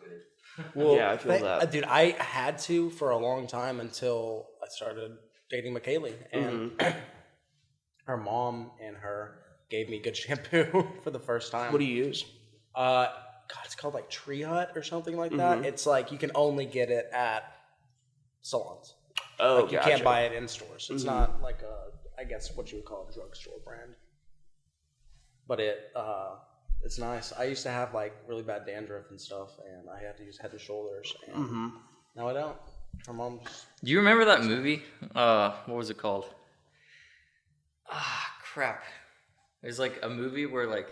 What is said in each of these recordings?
good. Well, yeah, I feel that. Dude, I had to for a long time until I started dating McKaylee. And her mom and her gave me good shampoo for the first time. What do you use? God, it's called like Tree Hut or something like that. It's like you can only get it at salons. Oh, like you can't buy it in stores. It's not like I guess what you would call a drugstore brand. But it's nice. I used to have like really bad dandruff and stuff, and I had to use Head and Shoulders. And now I don't. Her mom just... Do you remember that movie? What was it called? Crap. There's like a movie where like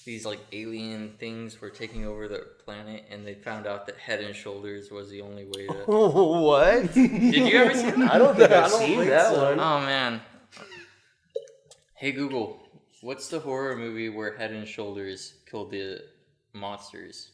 these like alien things were taking over the planet, and they found out that Head and Shoulders was the only way to... What? Did you ever see that? I don't think I've seen that one. Oh, man. Hey, Google, what's the horror movie where Head and Shoulders killed the monsters?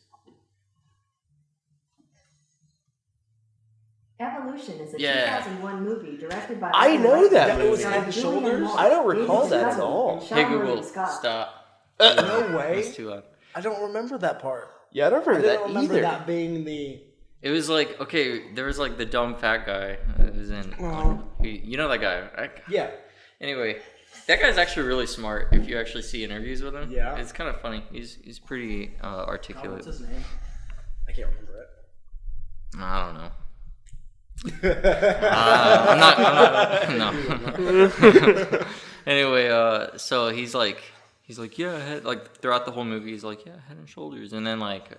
Evolution is a 2001 movie directed by... I know that movie. It was Head and Shoulders? I don't recall that at all. Hey, Google, stop. No way. That's too loud. I don't remember that part. Yeah, I don't remember that remember either. that being the... It was like, okay, there was like the dumb fat guy that was in... You know that guy, right? Yeah. Anyway, that guy's actually really smart if you actually see interviews with him. Yeah. It's kind of funny. He's pretty articulate. What's his name? I can't remember it. I don't know. No. Anyway, so he's like, yeah, like throughout the whole movie, he's like, yeah, Head and Shoulders, and then like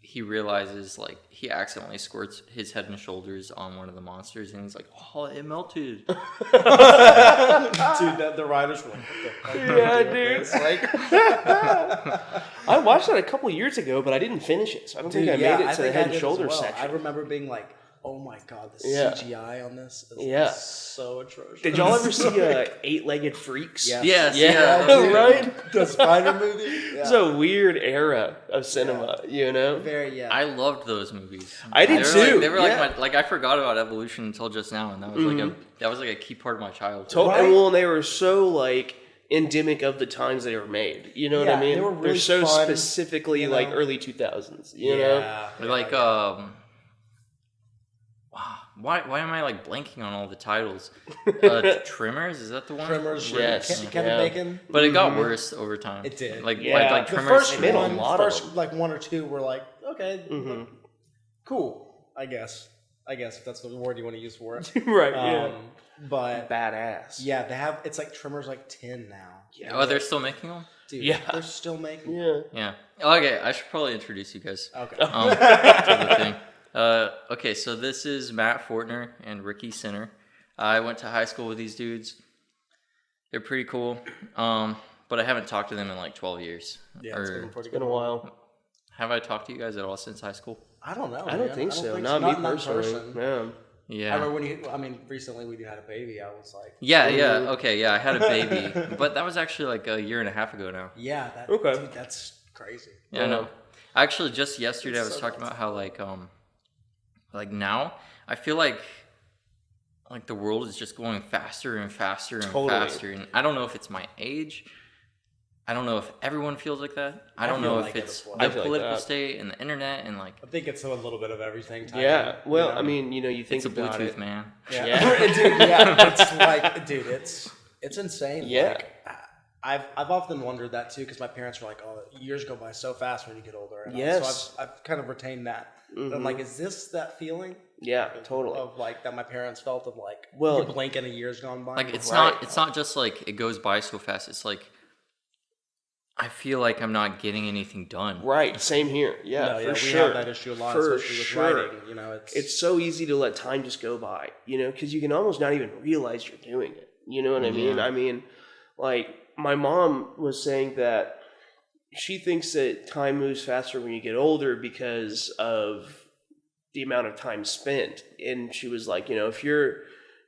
he realizes like he accidentally squirts his Head and Shoulders on one of the monsters, and he's like, oh, it melted. Dude, the writers were like, what the fuck? Yeah, dude. Like, I watched that a couple years ago, but I didn't finish it, so I don't think I made it to the Head and Shoulders section. I rember being like, oh my god, the CGI on this is so atrocious. Did y'all ever see Eight-Legged Freaks? Yeah. Yes, Yeah, right? The Spider movie? It's a weird era of cinema, you know? Very, I loved those movies. I did too. They were like I forgot about Evolution until just now, and that was like a key part of my childhood. Right? And well, they were so like endemic of the times they were made. You know what I mean? They were really They're so fun, specifically like early 2000s. You know? They're like Why am I like blanking on all the titles? Trimmers, is that the one? Trimmers, Yes. Kevin Bacon. But it got worse over time. It did. Like The Trimmers. first made a one, lot of them. like one or two were like, okay, cool, I guess if that's the word you want to use for it. Right, But badass. yeah, they have, it's like Trimmers like 10 now. Yeah. Oh, they're still making them? Dude, they're still making Yeah. Okay, I should probably introduce you guys. Okay. To the thing. Okay, so this is Matt Fortner and Ricky Sinner. I went to high school with these dudes. They're pretty cool, but I haven't talked to them in like 12 years. Yeah, It's been a while. Have I talked to you guys at all since high school? I don't know. I don't think so. Not me personally. Yeah. Yeah. I remember recently we had a baby. I was like, Okay, I had a baby, but that was actually like a year and a half ago now. yeah, Okay. Dude, that's crazy. Yeah, I know. Actually, just yesterday I was talking about how like now I feel like the world is just going faster and faster and faster, and I don't know if it's my age. I don't know if everyone feels like that. I don't know if it's the political state and the internet and like. I think it's a little bit of everything. Yeah. Well, I mean, you think it's a about Bluetooth, it. man. Yeah. Dude, yeah. It's like, dude, it's insane. Yeah. Like, I've often wondered that too, because my parents were like, "Oh, years go by so fast when you get older." And Yes. so I've kind of retained that. And I'm like, is this that feeling? Yeah, totally. Of like that my parents felt of like, well, you blink and a year's gone by. Like it's not just like it goes by so fast. It's like I feel like I'm not getting anything done. Right. Same here. Yeah, we have that issue a lot, especially with writing. You know, it's so easy to let time just go by. You know, because you can almost not even realize you're doing it. You know what I mean? I mean, like my mom was saying that she thinks that time moves faster when you get older because of the amount of time spent. And she was like, if you're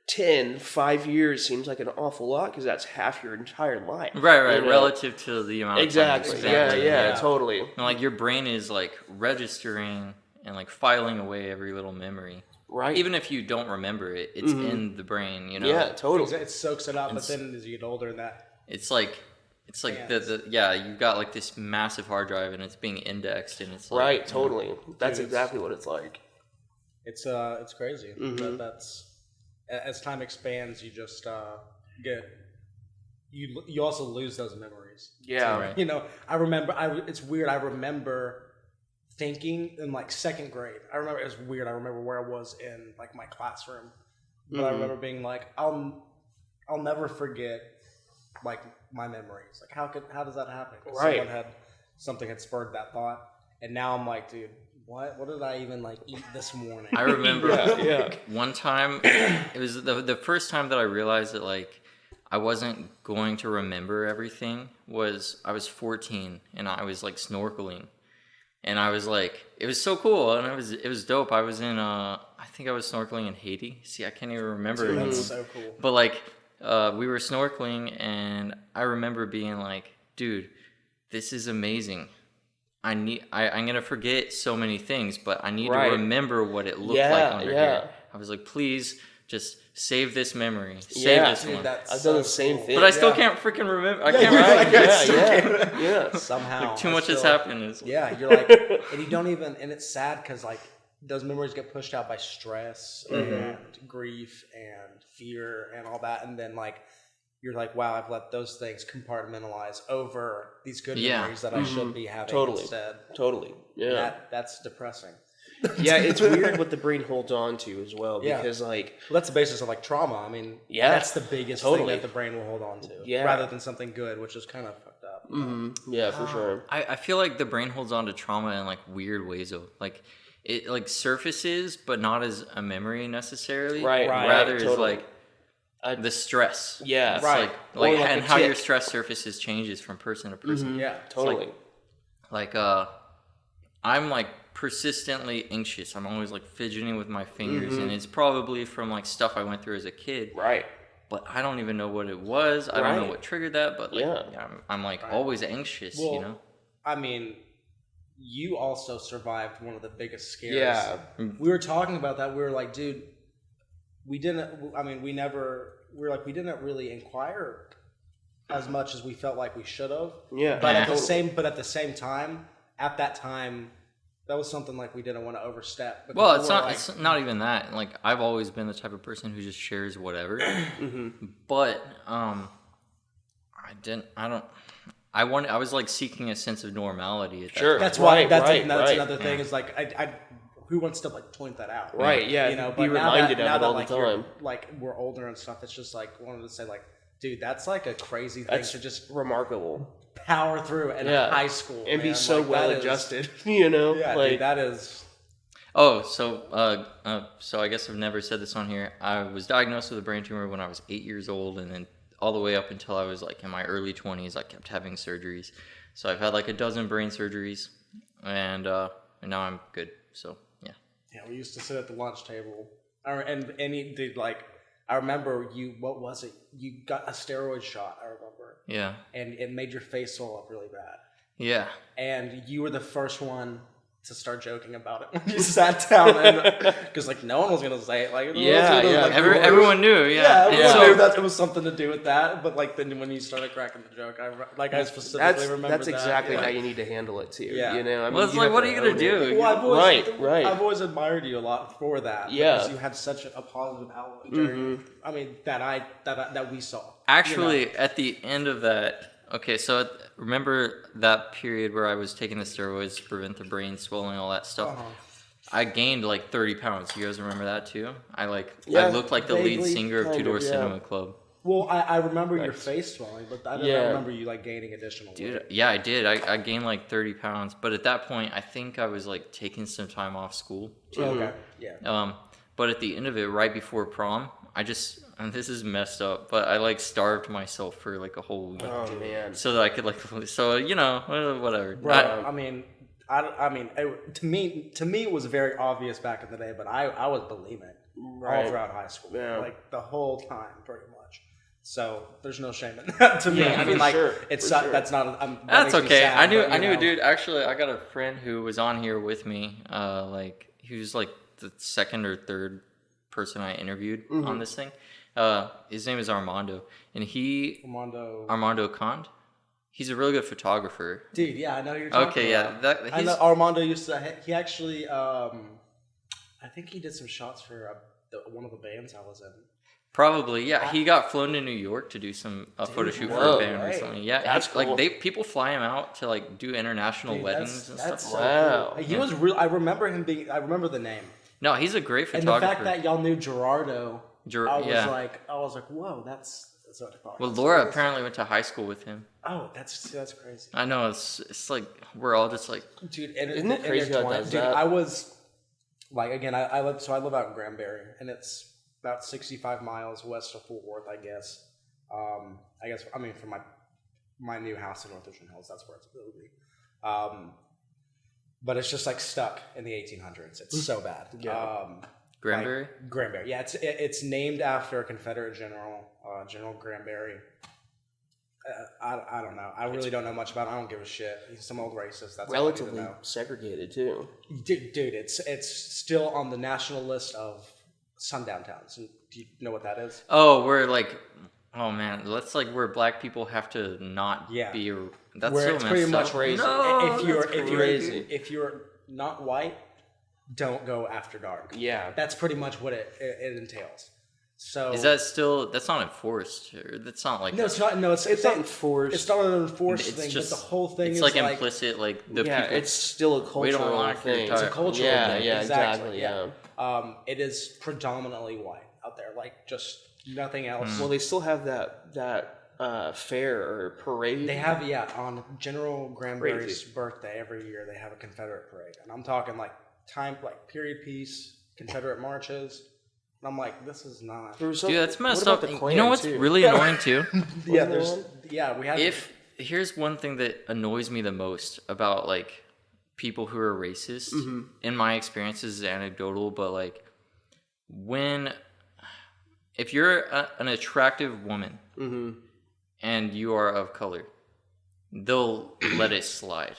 5 years seems like an awful lot because that's half your entire life. Right, relative to the amount of time. Exactly. Yeah, totally. And like your brain is like registering and like filing away every little memory. Right. Even if you don't remember it, it's in the brain, Yeah, totally. It soaks it up, but then as you get older, it's it's like you've got like this massive hard drive and it's being indexed and it's like, right, totally. That's exactly what it's like. It's crazy. That's as time expands, you just get you also lose those memories. Yeah, so, right. You know, I remember. It's weird. I remember thinking in like second grade. I remember it was weird. I remember where I was in like my classroom, but I remember being like, I'll never forget like my memories. Like how does that happen? Right. Something had spurred that thought, and now I'm like, dude. What did I even like eat this morning? I remember one time, it was the first time that I realized that like I wasn't going to remember everything was I was 14 and I was like snorkeling. And I was like, it was so cool and it was dope. I was in I think I was snorkeling in Haiti. See, I can't even remember. Dude, that's so cool. But like we were snorkeling and I remember being like, dude, this is amazing. I'm gonna forget so many things, but I need to remember what it looked like under here. I was like, please just save this memory. Save this one. I've done the same thing. But I still can't freaking remember. I can't remember. Yeah. Somehow. Like, too much has happened. Yeah, you're like, and you don't even, and it's sad because like those memories get pushed out by stress and grief and fear and all that, and then like you're like, wow, I've let those things compartmentalize over these good memories that I should be having instead. Totally. Yeah. That's depressing. Yeah, it's weird what the brain holds on to as well because like... Well, that's the basis of like trauma. I mean, that's the biggest thing that the brain will hold on to rather than something good, which is kind of fucked up. Yeah, for sure. I feel like the brain holds on to trauma in like weird ways though. Like it like surfaces, but not as a memory necessarily. Right. Rather it's like the stress. Yeah. It's like and how your stress surfaces changes from person to person. Yeah, totally. Like I'm like persistently anxious. I'm always like fidgeting with my fingers and it's probably from like stuff I went through as a kid. Right. But I don't even know what it was. I don't know what triggered that, but like I'm like always anxious, you know? I mean, you also survived one of the biggest scares. Yeah. We were talking about that. We were like, dude, we didn't really inquire as much as we felt like we should have. Yeah. But at the same time, at that time, that was something like we didn't want to overstep. Well, it's not even that. Like I've always been the type of person who just shares whatever. But I was like seeking a sense of normality at that time. That's why that's another thing is like I who wants to like point that out? Right, yeah. You know, be reminded of it all the time. Like we're older and stuff, it's just like wanted to say like, dude, that's like a crazy thing to just remarkable. Power through in high school and be so like, well adjusted, you know. Yeah, like dude, that is. Oh, so I guess I've never said this on here. I was diagnosed with a brain tumor when I was 8 years old, and then all the way up until I was like in my early 20s, I kept having surgeries. So I've had like a dozen brain surgeries, and now I'm good. So yeah. Yeah, we used to sit at the lunch table, and he did like. I remember what was it? You got a steroid shot, I remember. Yeah. And it made your face swell up really bad. Yeah. And you were the first one to start joking about it when you sat down. Because, like, no one was going to say it. Like, everyone knew. Yeah, everyone knew that it was something to do with that. But, like, then when you started cracking the joke, I specifically remember that's that. exactly how you need to handle it, too. Yeah. You know? I mean, well, it's like, what are you going to do? Well, I've always admired you a lot for that. Yeah. Because you had such a positive outlook during, I mean, that we saw. Actually, at the end of that, okay, so remember that period where I was taking the steroids to prevent the brain swelling, all that stuff? I gained like 30 pounds. You guys remember that too? I looked like the lead singer of Two Door Cinema Club. Well, I remember your face swelling, but I don't remember you like gaining additional weight. Dude, yeah, I did. I gained like 30 pounds, but at that point, I think I was like taking some time off school too. Okay, yeah. But at the end of it, right before prom, and this is messed up, but I like starved myself for like a whole week. Oh man! So that I could whatever. Right. To me, it was very obvious back in the day, but I was bulimic all throughout high school, like the whole time, pretty much. So there's no shame in that to me. I mean, like that's not. That's okay. I knew a dude. Actually, I got a friend who was on here with me. Like he was like the second or third person I interviewed on this thing. His name is Armando, and Armando Kant. He's a really good photographer. Dude, yeah, I know who you're talking Okay, about. yeah. I know Armando used to. He actually, I think he did some shots for one of the bands I was in. Probably, yeah. He got flown to New York to do a photo shoot for a band recently. Yeah, that's cool. Like people fly him out to like do international weddings and stuff. So Wow. cool. He was real. I remember him being. I remember the name. No, he's a great And photographer. the fact that y'all knew Gerardo, I was like, whoa, that's what I thought. Well, Laura apparently went to high school with him. Oh, that's crazy. I know it's like we're all just like, Dude, Isn't it crazy how it does that? I was like, again, I live out in Granbury, and it's about 65 miles west of Fort Worth, I guess. From my new house in North Richmond Hills, that's where it'll be. But it's just like stuck in the 1800s. It's so bad. Yeah. Granbury? Like, Granbury. Yeah, it's named after a Confederate general, General Granbury. I don't know. I really don't know much about it. I don't give a shit. He's some old racist. That's relatively all I need to know. segregated too. Dude, it's still on the national list of sundown towns. And do you know what that is? Oh, we're like, oh man, that's like where black people have to not be. That's where so it's messed pretty much up. crazy. No, if you're not white, don't go after dark. Yeah, that's pretty much what it entails. So is that still? That's not enforced, or that's not like. No, it's not. No, it's not enforced. It's not an enforced thing. Just, but the whole thing it's is like implicit. Like the people. It's still a cultural we don't like thing. It's a cultural thing. Yeah, exactly. It is predominantly white out there. Like just nothing else. Well, they still have that fair or parade. They have on General Granbury's birthday every year. They have a Confederate parade, and I'm talking like period piece, Confederate marches. And I'm like, this is not. Dude, that's messed up. You know what's really annoying too? We have. Here's one thing that annoys me the most about like people who are racist. Mm-hmm. In my experience, this is anecdotal, but like if you're an attractive woman and you are of color, they'll let it slide.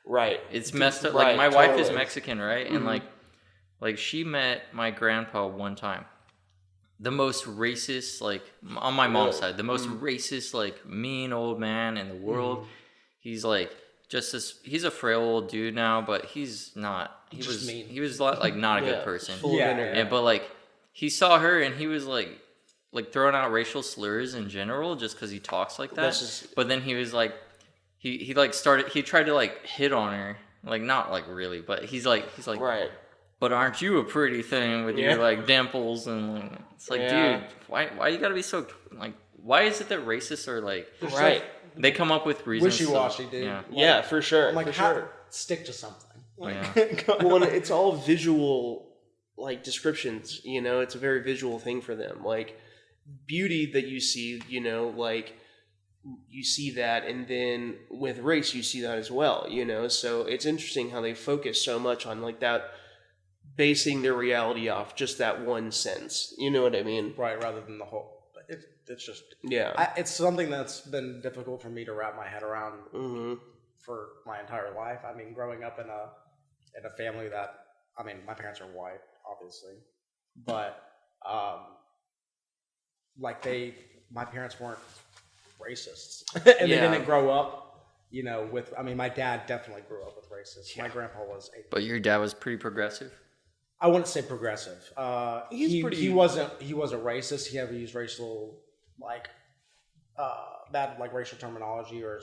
Right. It's messed up. Like my wife is Mexican, right? And like she met my grandpa one time. The most racist, like on my mom's side, the most racist, like mean old man in the world. He's like he's a frail old dude now, but he's not. He was like not a good person. But like he saw her and he was like throwing out racial slurs in general just because he talks like that. But then he was like he tried to like hit on her, like not like really, but he's like right. But aren't you a pretty thing with your like dimples and like, it's like, dude, why you gotta be so like? Why is it that racists are like right? They come up with reasons. Wishy-washy, dude. Yeah, for sure. I'm like, stick to something. Well, it's all visual like descriptions. You know, it's a very visual thing for them. Like beauty that you see, you know, like you see that, and then with race, you see that as well. You know, so it's interesting how they focus so much on like that. Basing their reality off just that one sense, you know what I mean? Right, rather than the whole. It's just it's something that's been difficult for me to wrap my head around for my entire life. I mean, growing up in a family that my parents are white, obviously, but my parents weren't racists, and they didn't grow up, you know, with. My dad definitely grew up with racists. Yeah. My grandpa was. But your dad was pretty progressive. I wouldn't say progressive. He wasn't racist. He ever used racial bad racial terminology or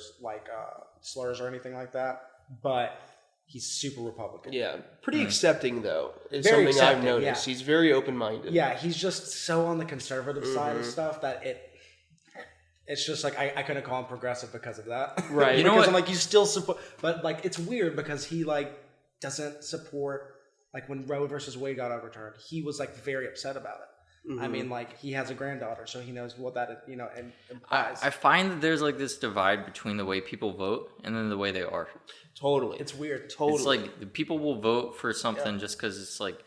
slurs or anything like that. But he's super Republican. Yeah, pretty accepting though. Is very something I've noticed. Yeah. He's very open-minded. Yeah, he's just so on the conservative side of stuff that it's just like I couldn't call him progressive because of that. Right. You know what? I'm like, you still support, but it's weird because he doesn't support. Like when Roe versus Wade got overturned, he was very upset about it. He has a granddaughter, so he knows what that implies. I find that there's this divide between the way people vote and then the way they are. Totally, it's weird. Totally, it's like the people will vote for something just because it's like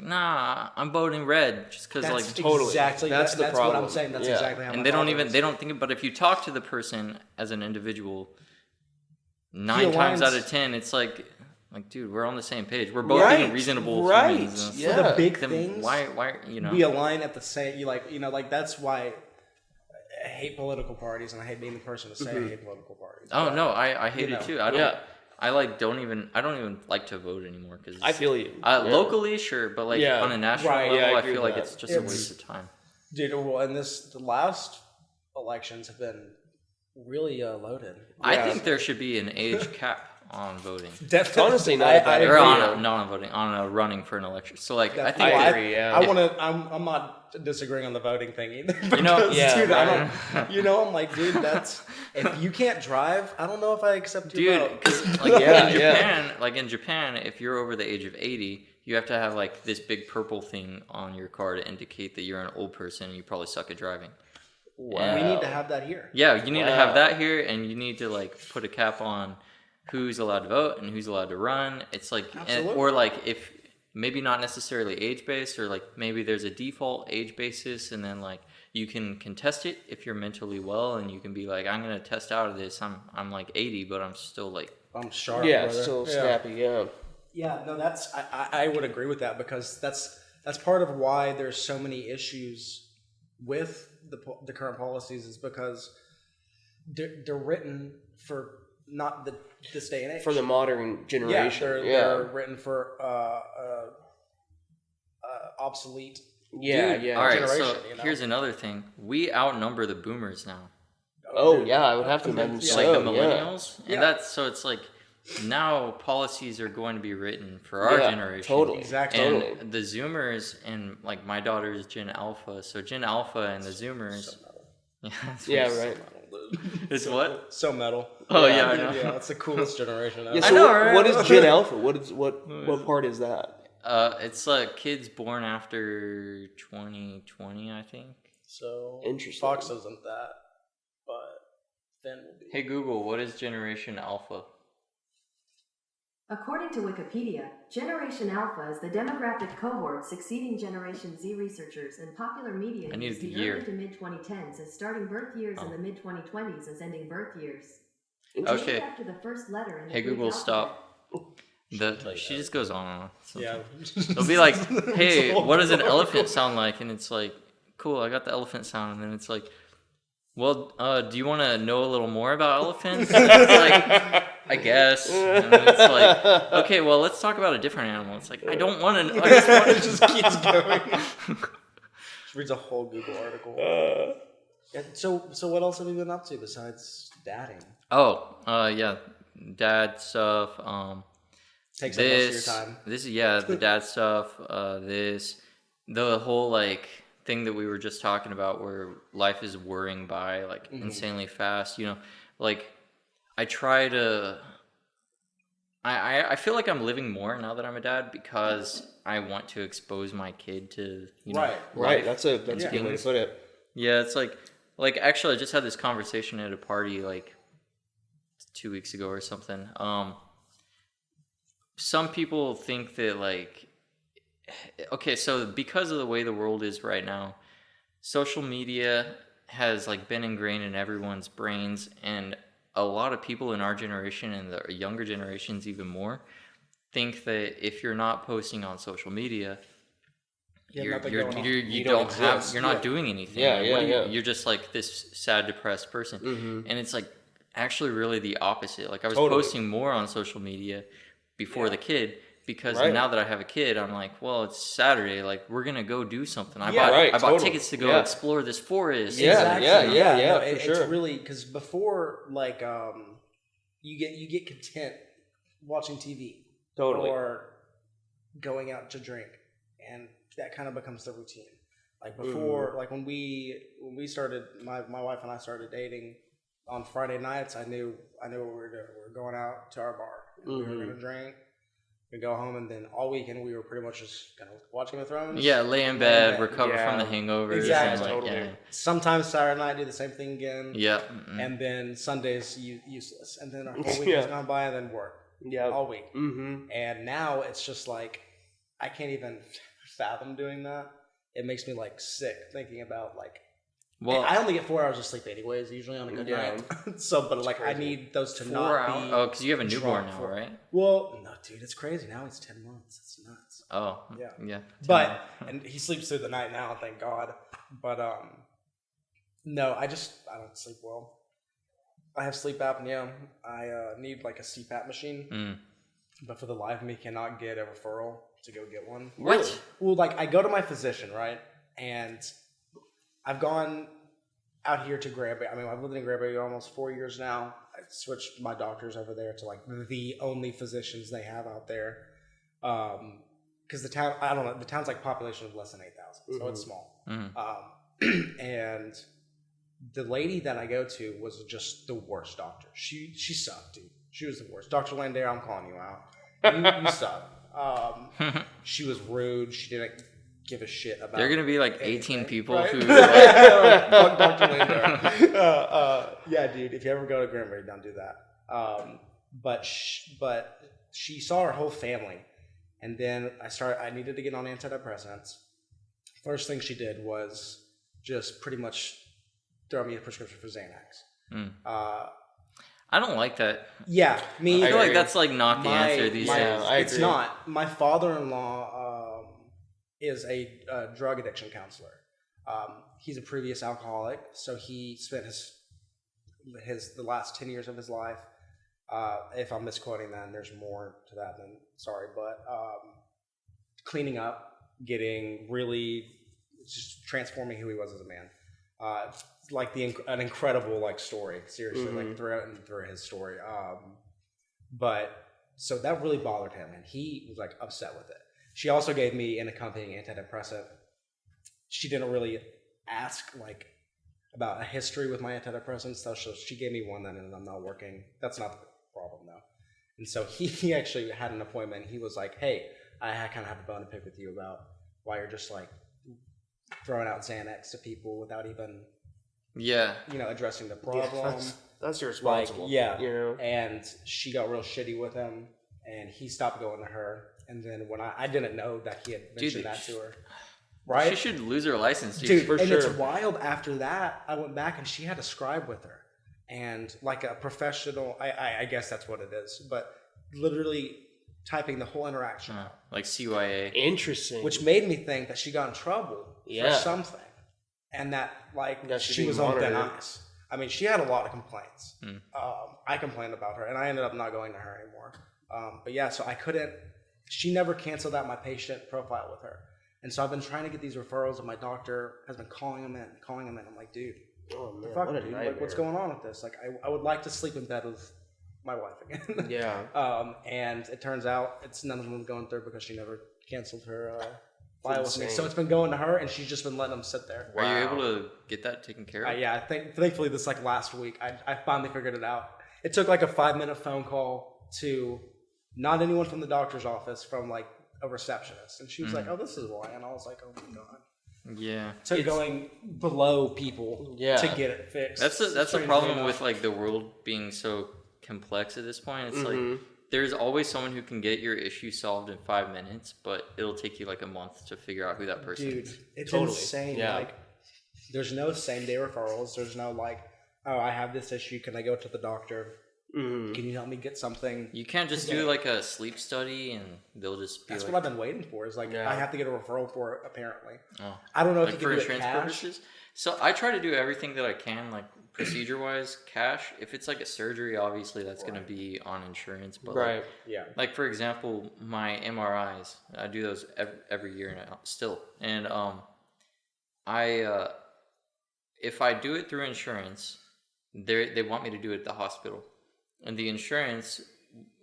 nah, I'm voting red just because totally. Exactly, that's the problem. What I'm saying. That's exactly how. And they don't think. But if you talk to the person as an individual, 9 times out of 10, it's like, dude, we're on the same page. We're both being reasonable humans. For the big things, why, we align at the same. That's why hate political parties, and I hate being the person to say I hate political parties. Oh no, I hate You it know. too. I don't. I don't even like to vote anymore because I feel you. locally, sure, but like on a national Right, level, I I agree feel with like that. it's just a waste of time. Dude, well, and the last elections have been really loaded. I think there should be an age cap on voting. Definitely, honestly not a bad I Or idea. not on voting, on running for an election. So like, I think I there- agree, yeah. I want to. I'm not disagreeing on the voting thing either. You know- because, Yeah, dude, right. I don't. You know, I'm like, dude, that's if you can't drive, I don't know if I accept your dude, vote. because like in Japan, if you're over the age of 80, you have to have like this big purple thing on your car to indicate that you're an old person and you probably suck at driving. Wow. We need to have that here. Yeah, you need to have that here, and you need to like put a cap on who's allowed to vote and who's allowed to run. It's like, or like if maybe not necessarily age based, or like maybe there's a default age basis, and then like you can contest it if you're mentally well, and you can be like, I'm gonna test out of this. I'm like 80, but I'm still like I'm sharp. Yeah, brother. still snappy, yeah. Yeah, no, that's I would agree with that because that's part of why there's so many issues with the current policies is because they're written for not this day and age. For the modern generation. They're written for obsolete. Yeah, Dude, yeah. all right, so generation, you know? here's another thing. We outnumber the boomers now. Oh, yeah, I would have to imagine so. Like the yeah. millennials. Yeah. And that's, so it's like, now policies are going to be for our generation. Totally. Exactly. And Totally. the Zoomers, and like my daughter is Gen Alpha, so Gen Alpha and the Zoomers. Yeah, right. It's what? So metal. Oh, yeah, I know. Yeah, that's the coolest generation ever. Yeah, I so know, right? what is Gen Alpha? What part is that? It's like kids born after 2020, I think. So Interesting. Fox isn't that, but Finn will be. Hey Google, what is Generation Alpha? According to Wikipedia, Generation Alpha is the demographic cohort succeeding Generation Z researchers in popular media I needed use the the year. early to mid-2010s as starting birth years and the mid-2020s as ending birth years. Okay. Named after the first letter in the Hey Greek Google, alphabet. stop. She just goes on and on. So Yeah. It'll be like, hey, what does an elephant sound like? And it's like, cool, I got the elephant sound. And then it's like, well, do you want to know a little more about elephants? And it's like, I guess. And then it's like, okay, well, let's talk about a different animal. It's like, I don't want to know. I just want It just keeps going. Just reads a whole Google article. Yeah, so what else have you been up to besides dadding? Oh, yeah, dad stuff. Takes up most of your time. This is, yeah, the dad stuff. The whole like thing that we were just talking about, where life is whirring by like insanely fast. You know, like I try to. I feel like I'm living more now that I'm a dad because I want to expose my kid to Right. Right, that's a good way to put it. Yeah, it's like actually I just had this conversation at a party like 2 weeks ago or something. Some people think that like, okay, so because of the way the world is right now, social media has like been ingrained in everyone's brains, and a lot of people in our generation and the younger generations even more think that if you're not posting on social media, you're not doing anything. Yeah, Like, yeah, yeah. You're just like this sad, depressed person, and it's like actually really the opposite. Like I was Totally. posting more on social media before the kid, because Right. now that I have a kid, I'm like, well, it's Saturday, like we're gonna go do something. I bought totally. tickets to go explore this forest. Yeah. No, for it's sure. really because before, like, you get content watching TV Totally. or going out to drink, and that kind of becomes the routine. Like before, like when we started, my wife and I started dating. On Friday nights, I knew what we were doing. We were going out to our bar. And we were gonna drink. We go home, and then all weekend we were pretty much just gonna watch Game of Thrones. Yeah, lay in bed, recover Yeah. from the hangovers. Exactly. And, like, Totally. yeah. Sometimes Saturday night do the same thing again. Yeah. And then Sundays useless. And then our whole week has gone by, and then work Yeah. all week. Mm-hmm. And now it's just like I can't even fathom doing that. It makes me like sick thinking about like. Well, I only get 4 hours of sleep anyways, usually on a good Yeah. night. So, but like I need those to 4 not hours. be. Oh, because you have a newborn drunk now, for- right? Well, no, dude, it's crazy. Now he's 10 months. It's nuts. Oh, Yeah. yeah. But and he sleeps through the night now, thank God. But No, I don't sleep well. I have sleep apnea. I need like a CPAP machine, but for the life of me, cannot get a referral to go get one. What? Well, like I go to my physician, right, and I've gone out here to Granbury. I mean, I've lived in Granbury almost 4 years now. I switched my doctors over there to like the only physicians they have out there. Because the town, I don't know, the town's like population of less than 8,000, so it's small. And the lady that I go to was just the worst doctor. She sucked, dude. She was the worst. Dr. Landare, I'm calling you out. You suck. She was rude. She didn't give a shit about. There are gonna be like anything, 18 people right? who. Fuck Dr. Landare. Yeah, dude. If you ever go to Granbury, don't do that. But she saw her whole family, and then I needed to get on antidepressants. First thing she did was just pretty much throw me a prescription for Xanax. I don't like that. Yeah, me. I feel like that's like not the answer these days. It's not. My father-in-law is a drug addiction counselor. He's a previous alcoholic, so he spent the last 10 years of his life. If I'm misquoting that, and there's more to that, then sorry, but cleaning up, getting really just transforming who he was as a man. Like an incredible like story, seriously, like through his story. But so that really bothered him, and he was like upset with it. She also gave me an accompanying antidepressant. She didn't really ask like about a history with my antidepressants, so she gave me one that ended up not working. That's not the problem though. And so he actually had an appointment. He was like, "Hey, I kind of have a bone to pick with you about why you're just like throwing out Xanax to people without even, addressing the problem." Yeah, that's irresponsible. Like, yeah, you know. And she got real shitty with him, and he stopped going to her. And then when I didn't know that he had mentioned that to her. Right? She should lose her license, dude. for and sure. It's wild. After that, I went back and she had a scribe with her, and like a professional. I guess that's what it is, but literally typing the whole interaction out, like CYA. Interesting. which made me think that she got in trouble for something, and that she was on thin ice. I mean, she had a lot of complaints. I complained about her, and I ended up not going to her anymore. But yeah, so I couldn't. She never canceled out my patient profile with her. And so I've been trying to get these referrals, and my doctor has been calling them in. I'm like, dude, oh, man, fuck, dude? Like, what's going on with this? Like, I would like to sleep in bed with my wife again. Yeah. And it turns out it's none of them going through because she never canceled her file with me. So it's been going to her, and she's just been letting them sit there. Are you able to get that taken care of? Yeah, thankfully this like last week, I finally figured it out. It took like a 5-minute phone call to not anyone from the doctor's office, from like a receptionist, and she was like, "Oh, this is why," and I was like, "Oh my god." Yeah. So going below people to get it fixed. That's the problem with like the world being so complex at this point. It's like there's always someone who can get your issue solved in 5 minutes, but it'll take you like a month to figure out who that person is. Dude, it's insane. Yeah. Like, there's no same day referrals. There's no like, "Oh, I have this issue. Can I go to the doctor? Can you help me get something?" You can't just do like a sleep study and they'll just be That's like... what I've been waiting for, is like, I have to get a referral for it, apparently. Oh. I don't know if like you can for do it insurance purposes. So I try to do everything that I can, like procedure-wise, cash. If it's like a surgery, obviously that's going to be on insurance. But like, like for example, my MRIs, I do those every year now still. And if I do it through insurance, they want me to do it at the hospital. And the insurance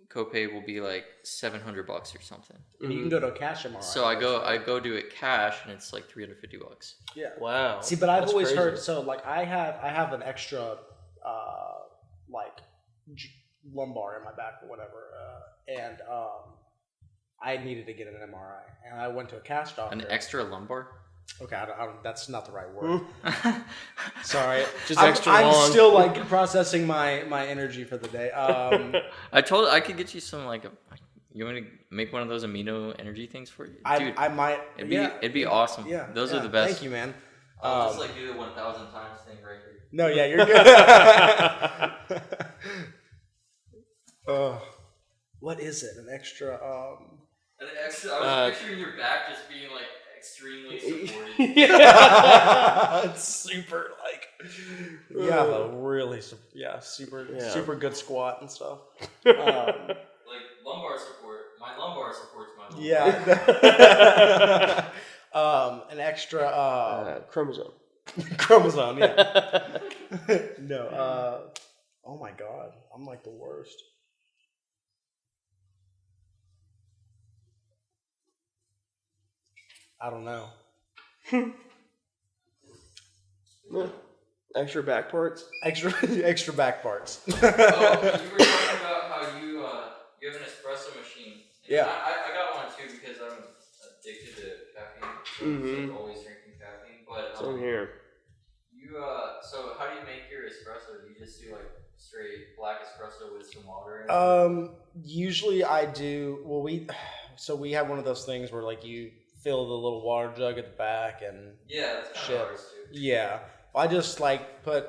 copay will be like $700 or something. You can go to a cash MRI. So I go do it cash, and it's like $350. Yeah. Wow. See, but I've always heard. So like I have an extra lumbar in my back or whatever, and I needed to get an MRI, and I went to a cash doctor. An extra lumbar? Okay, I don't, that's not the right word. Sorry, just extra long. I'm still like processing my energy for the day. I could get you some like you want me to make one of those amino energy things for you? Dude, I might. It'd be awesome. Yeah, those are the best. Thank you, man. I'll just like do the 1,000 times thing right here. No, yeah, you're good. What is it? An extra? An extra. I was picturing your back just being like extremely supported. It's super like you have a really super good squat and stuff. Like lumbar support. My lumbar supports my lumbar. Yeah. An extra chromosome. chromosome. Yeah. No. Oh my god, I'm like the worst. I don't know. Extra back parts. Extra back parts. Oh, you were talking about how you have an espresso machine. Yeah. I got one too because I'm addicted to caffeine. So I'm like always drinking caffeine. But Same here. So how do you make your espresso? Do you just do like straight black espresso with some water in it? Usually I do. Well, we have one of those things where like you fill the little water jug at the back and Yeah, that's kind of ours too. Yeah, I just like put.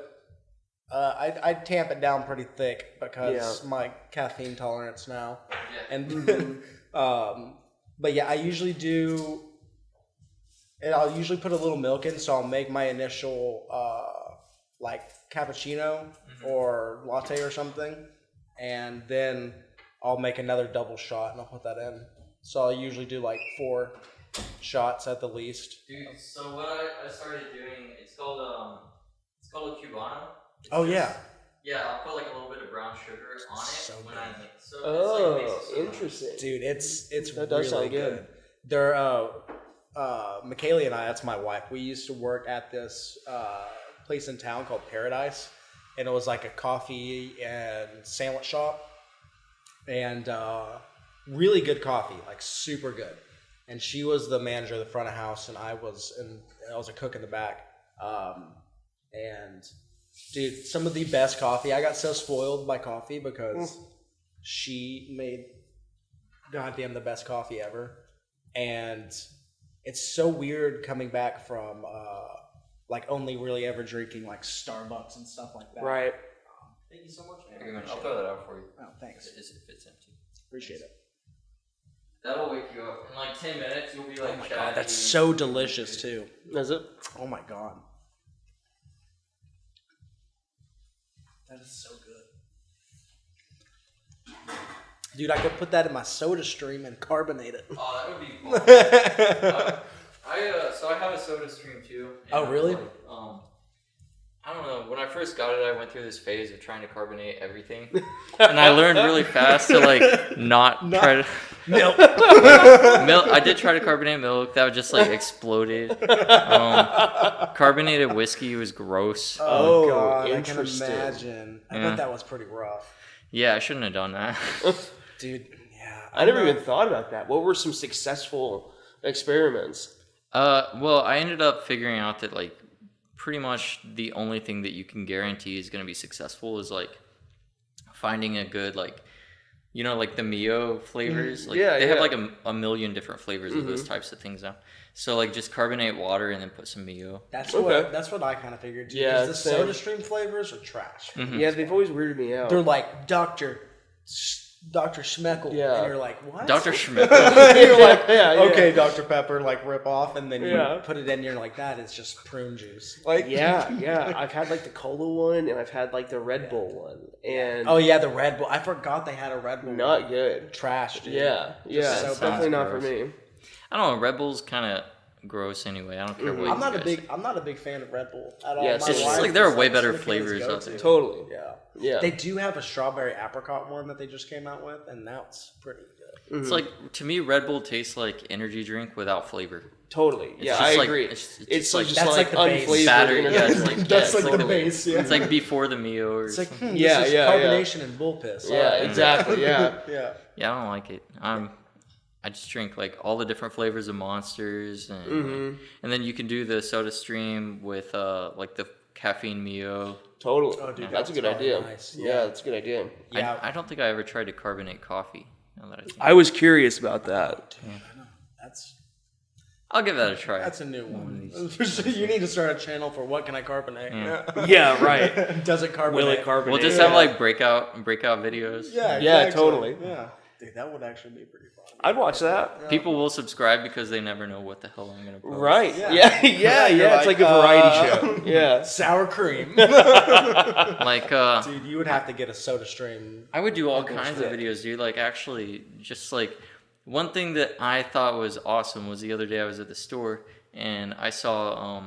I tamp it down pretty thick because my caffeine tolerance now. Yeah. And but yeah, I usually do. And I'll usually put a little milk in, so I'll make my initial like cappuccino or latte or something, and then I'll make another double shot and I'll put that in. So I'll usually do like 4 shots at the least. Dude, so what I started doing, it's called a Cubano. Yeah, I'll put like a little bit of brown sugar on it So when good. I make so Oh, it makes it so interesting. Dude, it's That really does sound good. They're Michaela and I, that's my wife, we used to work at this place in town called Paradise, and it was like a coffee and sandwich shop, and really good coffee, like super good. And she was the manager of the front of house, and I was a cook in the back. And dude, some of the best coffee. I got so spoiled by coffee because she made goddamn the best coffee ever. And it's so weird coming back from like only really ever drinking like Starbucks and stuff like that. Right. Thank you so much, man. Pretty much. I'll throw that out for you. Oh, thanks. If it's empty. Appreciate it. That'll wake you up. In like 10 minutes, you'll be like, Oh my god, that's so delicious too. Is it? Oh my god. That is so good. Dude, I could put that in my soda stream and carbonate it. Oh, that would be fun. So I have a soda stream too. Oh, really? Like, I don't know. When I first got it, I went through this phase of trying to carbonate everything, and I learned really fast to like not try to Milk. milk. I did try to carbonate milk. That just like exploded. Carbonated whiskey was gross. Oh god, I can interesting. imagine. I Yeah. bet that was pretty rough. Yeah, I shouldn't have done that. Dude, yeah. I never even thought about that. What were some successful experiments? Well, I ended up figuring out that like pretty much the only thing that you can guarantee is going to be successful is like finding a good like, you know, like the Mio flavors. Like they have like a million different flavors of those types of things now. So like just carbonate water and then put some Mio. That's Okay. that's what I kind of figured too. Yeah, 'cause the same. soda stream flavors are trash. Yeah, they've always weirded me out. They're like Dr. Schmeckle. Yeah. And you're like, what? Dr. Schmidt. You're like, Yeah. okay, Dr. Pepper, like rip off, and then you Yeah. put it in, you're like, that is just prune juice. Like, Yeah. I've had like the cola one, and I've had like the Red Bull one, and oh yeah, the Red Bull. I forgot they had a Red Bull. not good. Trash, dude. Yeah, so definitely bad. not for me. I don't know. Red Bull's kind of gross anyway. I don't care what I'm you not guys I'm not a big fan of Red Bull at all. Yeah, My it's just wife like there are is, way it's better the kid's flavors out go-to. there. Totally. Yeah. Yeah. They do have a strawberry apricot one that they just came out with, and that's pretty good. It's like, to me, Red Bull tastes like energy drink without flavor. Totally. Yeah, just I like- agree. it's It's like- just that's like like the base. unflavored. Battery, energy yeah, it's drink. like- That's yeah, like it's the like- base, yeah. It's like before the Mio or It's like, something. Yeah, this is yeah, yeah. carbonation and bull piss. Yeah, Alright. exactly. Yeah. Yeah. Yeah, I don't like it. I just drink like all the different flavors of Monsters, and and then you can do the Soda Stream with like the caffeine Mio. Totally. Oh, dude, that's a good that's idea. nice. Yeah, that's a good idea. Yeah. I don't think I ever tried to carbonate coffee. Now that I think. I was curious about that. I'll give that a try. That's a new one. You need to start a channel for what can I carbonate? Yeah, right. Does it carbonate? Will it carbonate? We'll just have like breakout videos. Yeah, Yeah, exactly. totally. Yeah. Dude, that would actually be pretty fun. I'd watch that. Yeah. People will subscribe because they never know what the hell I'm gonna post. Right. Yeah. Yeah. It's like a variety show. Yeah. Sour cream. Like, Dude, you would have to get a soda stream. I would do all kinds of videos, dude. Like, actually, just like one thing that I thought was awesome was the other day I was at the store and I saw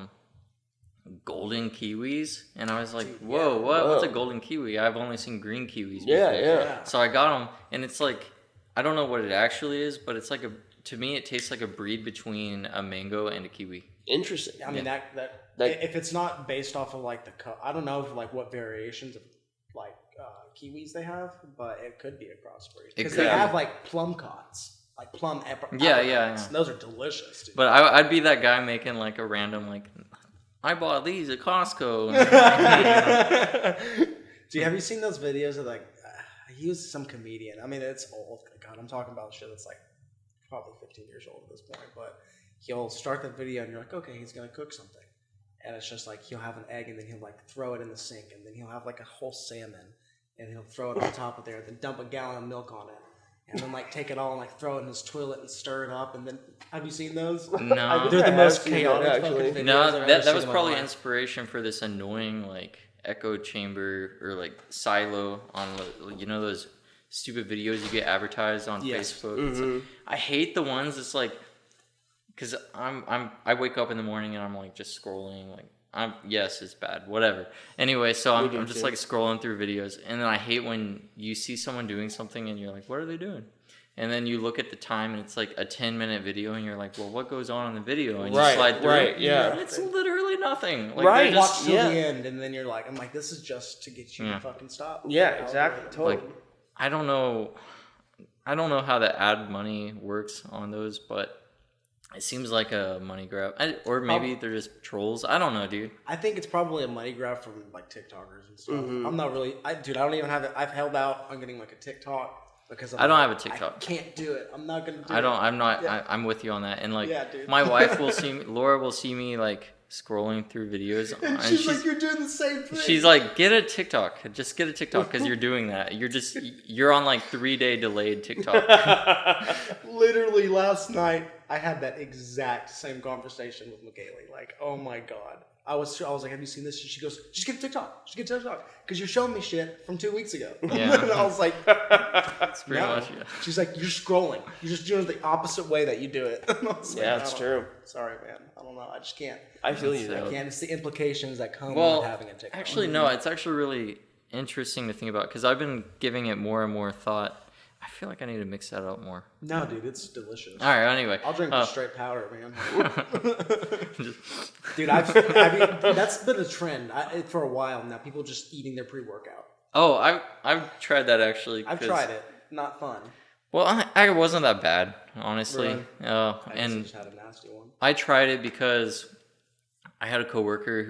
golden kiwis, and I was like, Dude, whoa, yeah. what's a Whoa. golden kiwi? I've only seen green kiwis Yeah, before. yeah. So I got them, and it's like, I don't know what it actually is, but it's like to me, it tastes like a breed between a mango and a kiwi. Interesting. I mean, that if it's not based off of like I don't know if like what variations of like kiwis they have, but it could be a crossbreed because they have like plum cots, like plum apricots. Those are delicious, dude. But I'd be that guy making like a random like, I bought these at Costco. Dude, have you seen those videos of like he was some comedian? I mean, it's old. God, I'm talking about shit that's like probably 15 years old at this point, but he'll start the video and you're like, okay, he's gonna cook something, and it's just like he'll have an egg and then he'll like throw it in the sink, and then he'll have like a whole salmon and he'll throw it on top of there, then dump a gallon of milk on it, and then like take it all and like throw it in his toilet and stir it up, and then have you seen those? No. They're the I most have seen chaotic that, fucking actually. videos No, I've ever that seen was in my probably life. inspiration for this annoying like echo chamber or like silo on those stupid videos you get advertised on Yes. Facebook. It's like, I hate the ones that's like, because I wake up in the morning and I'm like just scrolling like yes, it's bad, whatever. Anyway, so I'm just like scrolling through videos, and then I hate when you see someone doing something and you're like, what are they doing? And then you look at the time and it's like a 10-minute video and you're like, well, what goes on in the video? And you slide through it. Yeah. And it's literally nothing. Like, Right. they're just- Watch till the end, and then you're like, I'm like, this is just to get you to fucking stop. Yeah, exactly. Totally. like, I don't know how the ad money works on those, but it seems like a money grab. Or maybe they're just trolls. I don't know, dude. I think it's probably a money grab from like TikTokers and stuff. I'm not really, I don't even have it. I've held out on getting like a TikTok because I don't have a TikTok. I can't do it. I'm not gonna do it. I'm not. Yeah. I'm with you on that. And like, Yeah, dude. my wife will see me. Laura will see me like scrolling through videos, And she's like, you're doing the same thing. she's like, get a TikTok. Just get a TikTok because you're doing that. You're on like 3-day delayed TikTok. Literally last night, I had that exact same conversation with McKaylee. Like, oh my god. I was like, have you seen this? And she goes, just get a TikTok. Just get a TikTok. Because you're showing me shit from 2 weeks ago. Yeah. And I was like, That's pretty no. much it. She's like, you're scrolling. You're just doing it the opposite way that you do it. And I was like, Yeah, it's I don't true. know. Sorry, man. I don't know. I just can't. I feel you So- there. I can't. It's the implications that come Well, with having a TikTok. actually, no. It's actually really interesting to think about because I've been giving it more and more thought. I feel like I need to mix that up more. No, dude, it's delicious. All right. Anyway, I'll drink the straight powder, man. Dude, I mean, that's been a trend for a while now. People just eating their pre-workout. Oh, I've tried that actually. I've tried it. Not fun. Well, I wasn't that bad, honestly. Really? And I just had a nasty one. I tried it because I had a coworker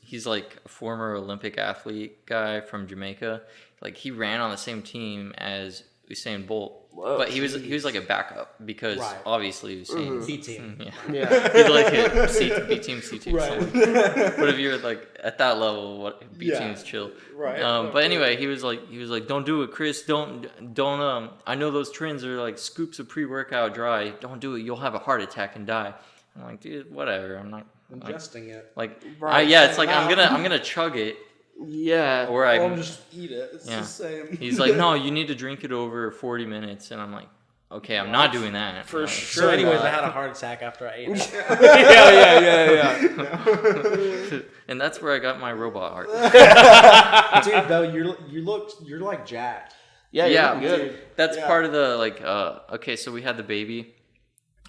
he's like a former Olympic athlete guy from Jamaica. Like he ran on the same team as Usain Bolt. Whoa, but he was like a backup because Right. obviously Usain. B team. Yeah. Yeah. He's like a B team, C team. Right. But if you're like at that level, what B team's chill. Right. But anyway, he was like, don't do it, Chris. Don't. I know those trends are like scoops of pre-workout dry. Don't do it. You'll have a heart attack and die. I'm like, dude, whatever. I'm not Ingesting it. like. Right. Yeah, it's like I'm gonna chug it, Yeah. or Or just eat it. It's Yeah. the same. He's like, no, you need to drink it over 40 minutes, and I'm like, okay, I'm not doing that. For Like, sure. So, anyways, not. I had a heart attack after I ate it. yeah. and that's where I got my robot heart. Dude, though, you're like jacked. Yeah, you're Yeah, looking good. Dude. That's Yeah. part of the like. Okay, so we had the baby,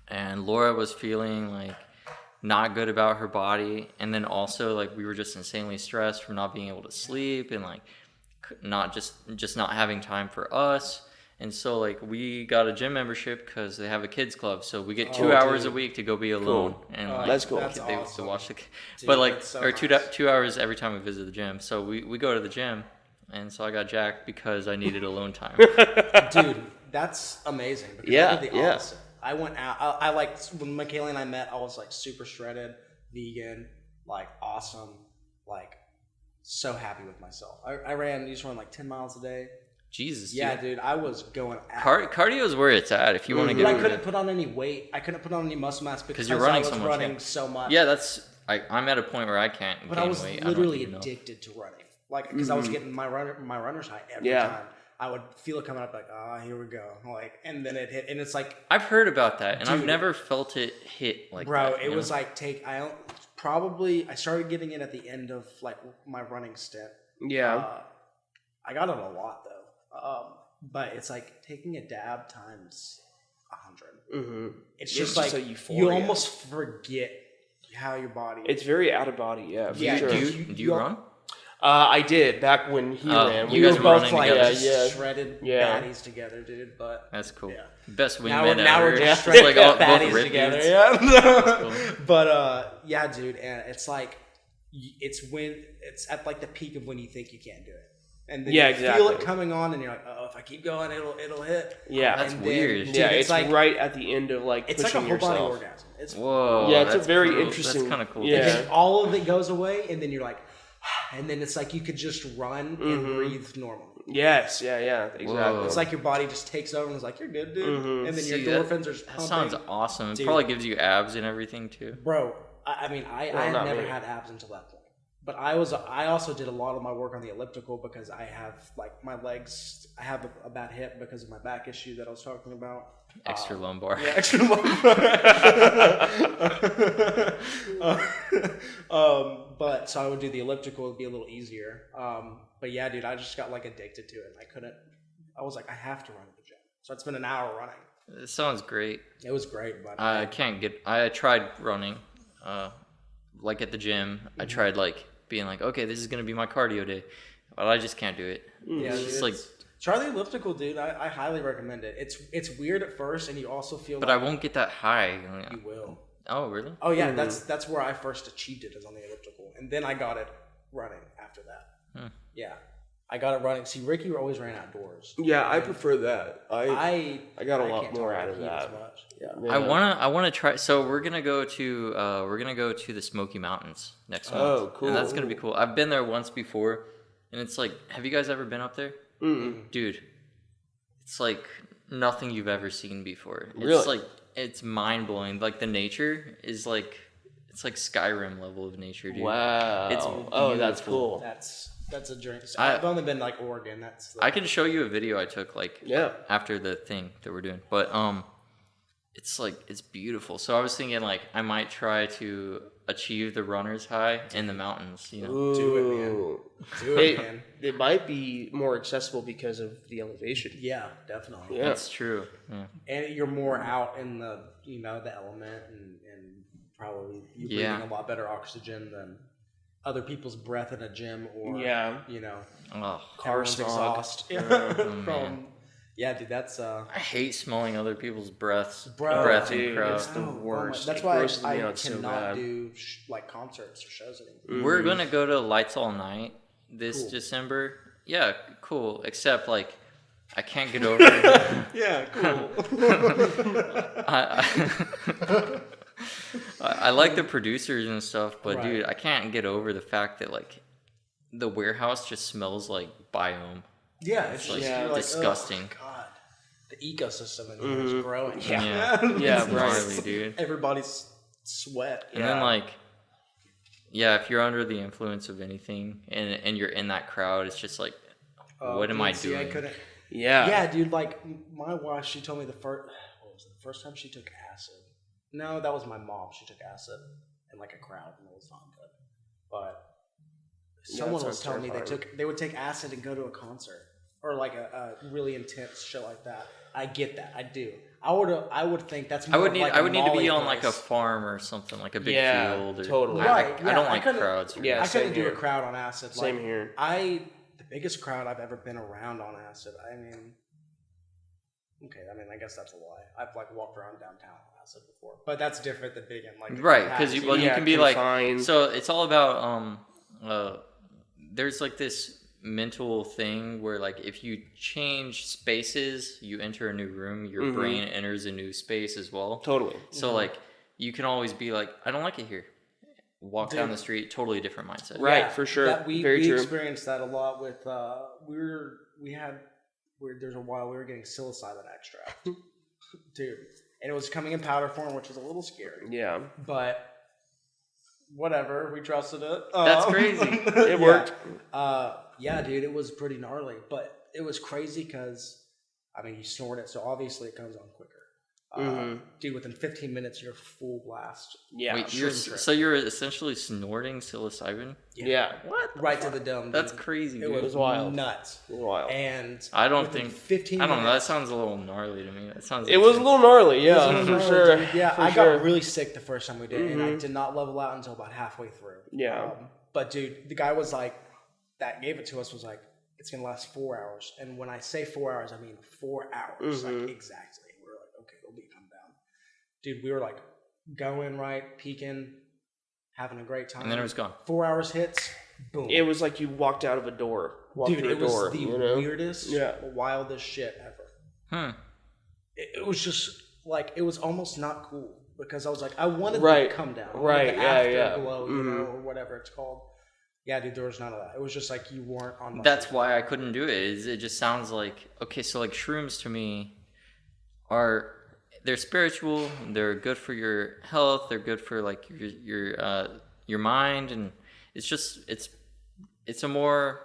and Laura was feeling like not good about her body, and then also like we were just insanely stressed from not being able to sleep and like not just not having time for us. And so like we got a gym membership because they have a kids club, so we get 2 hours a week to go be alone. And like, That's cool. That's they awesome. to watch the, Dude, but like that's so or nice. 2 hours every time we visit the gym. So we go to the gym, and so I got jacked because I needed alone time. Dude, that's amazing. Because Yeah, I did the yeah. opposite. I went out. I like when Michaela and I met. I was like super shredded, vegan, like awesome, like so happy with myself. I used to run like 10 miles a day. Jesus. Yeah, dude. dude, I was going at Cardio is where it's at if you want to get. But I couldn't put on any weight. I couldn't put on any muscle mass because you're running I was so much. running so much. Yeah, I'm at a point where I can't. But gain I was weight. literally addicted to running, like because I was getting my runner's high every time. I would feel it coming up, like, here we go, like, and then it hit, and it's like I've heard about that, and dude, I've never felt it hit like bro. that. It was like I started getting it at the end of like my running stint. Yeah. I got it a lot though, but it's like taking a dab times 100. Mm-hmm. It's Yeah, just it's like a euphoria. you almost forget how your body. It's very out of body. Yeah. For Yeah, sure. Do you run? I did back when he ran. You we guys were were both running like together. just shredded Yeah. baddies together, dude. But That's cool. Yeah. Best now wingman we're ever. just It's shredded both baddies ripped together. dudes. Yeah. Cool. But yeah, dude, and it's like it's when it's at like the peak of when you think you can't do it, and then you feel it coming on, and you're like, oh, if I keep going, it'll hit. Yeah, That's and weird. Dude, yeah, it's like right at the end of like it's like pushing a whole body yourself. orgasm. It's Whoa. Yeah, it's a that's very cool. interesting. That's kind of cool. Yeah. and then all of it goes away, and then you're like, and then it's like you could just run and breathe normally. Yes, yeah, exactly. Whoa. It's like your body just takes over and is like, you're good, dude. And then your endorphins are just That pumping. sounds awesome. It Dude. probably gives you abs and everything too. Bro, I mean, I had not never me. had abs until that point. But I also did a lot of my work on the elliptical because I have like my legs. I have a bad hip because of my back issue that I was talking about. Extra lumbar. Yeah, extra lumbar. But so I would do the elliptical. It'd be a little easier. But yeah, dude, I just got like addicted to it. I was like, I have to run at the gym. So I'd spend an hour running. It sounds great. It was great, but I tried running, like at the gym. I tried like being like, okay, this is gonna be my cardio day, but I just can't do it. yeah, It's just like, try the elliptical, dude. I highly recommend it. It's weird at first, and you also feel. but like I won't get that high. You will. Oh, really? Oh yeah, that's where I first achieved it, is on the elliptical, and then I got it running after that. Yeah, I got it running. See, Ricky always ran outdoors. Yeah, I prefer that. I got a lot can't more tolerate out of heat that. as much. Yeah. Yeah. I wanna try. So we're gonna go to the Smoky Mountains next month. Oh, cool. And that's gonna be cool. I've been there once before, and it's like, have you guys ever been up there? Dude, it's like nothing you've ever seen before. Really? It's like, it's mind blowing. Like the nature is like, it's like Skyrim level of nature, dude. Wow. It's that's beautiful. cool. That's a dream. So I've only been like Oregon. I can show you a video I took like Yeah. after the thing that we're doing, but it's like, it's beautiful. So I was thinking like I might try to achieve the runner's high in the mountains, you know. Ooh. Do it, man. Do it, man. It might be more accessible because of the elevation. Yeah, definitely. Yeah. That's true. Yeah. And you're more out in the the element, and probably you're breathing a lot better oxygen than other people's breath in a gym, or Oh, Car everyone's smog. exhaust. man. From dude, that's I hate smelling other people's breath Bro, in dude, crowds. it's the worst. That's It why grosses me I out so cannot bad. do like concerts or shows anymore. We're gonna go to Lights All Night this Cool. December. Yeah, cool. Except like I can't get over it. Yeah, cool. I like the producers and stuff, but Right. dude, I can't get over the fact that like the warehouse just smells like biome. Yeah, it's like just you're like, disgusting. Oh, God, the ecosystem in here is growing. Yeah. Yeah, It's right. gnarly, dude. Everybody's sweat. And then like, yeah, if you're under the influence of anything and you're in that crowd, it's just like, what am I see, doing? I couldn't. Yeah. Yeah, dude. Like my wife, she told me the first time she took acid. No, that was my mom. She took acid in like a crowd, and it was not good. But someone that was sounds telling me terrifying. they would take acid and go to a concert or like a really intense show like that. I get that. I do. I would think that's more I would of need like I a would need to be Molly on like a place. farm or something, like a big Yeah, field. Or, totally. Right, I yeah, don't I like couldn't- crowds. Yeah, I same couldn't do here. a crowd on acid. Same like, here. The biggest crowd I've ever been around on acid. I mean, okay. I mean, I guess that's a lie. I've like walked around downtown on acid before, but that's different than being in like Right, because you can be confined. like, so it's all about there's like this mental thing where like if you change spaces, you enter a new room, your brain enters a new space as well. Totally. So like you can always be like, I don't like it here. Walk down Dude. the street, totally different mindset. Right, for sure. We Very true. experienced that a lot with we had there's a while we were getting psilocybin extract, dude, and it was coming in powder form, which was a little scary. Yeah. But whatever, we trusted it. That's crazy. It worked. Yeah, dude, it was pretty gnarly, but it was crazy because, I mean, you snort it, so obviously it comes on quicker. Dude, within 15 minutes, you're full blast. Yeah. Wait, you're essentially snorting psilocybin? Yeah. What? Right to the dome. Dude. That's crazy, dude. It was wild. Nuts. It was wild. And I don't within think 15 I don't know. That minutes, sounds a little gnarly to me. That sounds. It was a little gnarly, yeah, for sure. Dude. Yeah, I got really sick the first time we did it, and I did not level out until about halfway through. Yeah. But dude, the guy was like, that gave it to us was like, it's gonna last 4 hours, and when I say 4 hours, I mean 4 hours, like exactly. We're like, okay, it'll be come down, dude. We were like going right, peaking, having a great time, and then it was gone. 4 hours hits, boom. It was like you walked out of a door. Dude, it was door, the weirdest, wildest shit ever. It was just like, it was almost not cool because I was like, I wanted to come down, right? The afterglow, you know, or whatever it's called. Yeah, dude, there was none of that. It was just like you weren't on mushrooms. That's why I couldn't do it. It just sounds like, okay, so like shrooms to me they're spiritual, they're good for your health, they're good for like your mind, and it's a more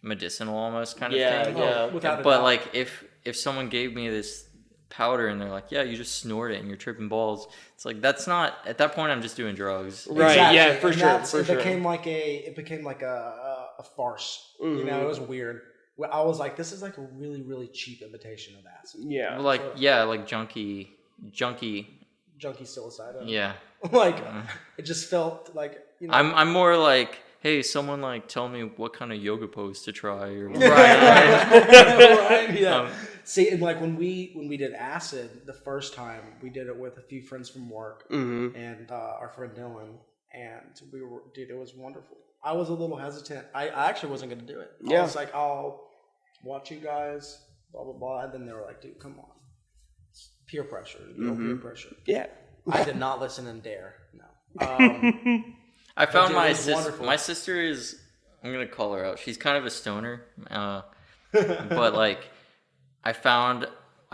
medicinal almost kind of thing. Yeah. But like if someone gave me this powder and they're like, yeah, you just snort it and you're tripping balls, it's like, that's not, at that point I'm just doing drugs. Right. Exactly. Yeah, for And sure. It became like a farce. You know, it was weird. I was like, this is like a really, really cheap imitation of acid. Yeah. Like like junkie psilocybin. Yeah. Like it just felt like, you know. I'm more like, hey, someone like tell me what kind of yoga pose to try or right. Right. Yeah. See, and like when we did acid the first time, we did it with a few friends from work and our friend Dylan, and dude, it was wonderful. I was a little hesitant. I actually wasn't going to do it. I was like, I'll watch you guys, blah blah blah, and then they were like, dude, come on, it's peer pressure, peer pressure. Yeah. I did not listen and dare. No. I found my sister is, I'm gonna call her out. She's kind of a stoner, but like I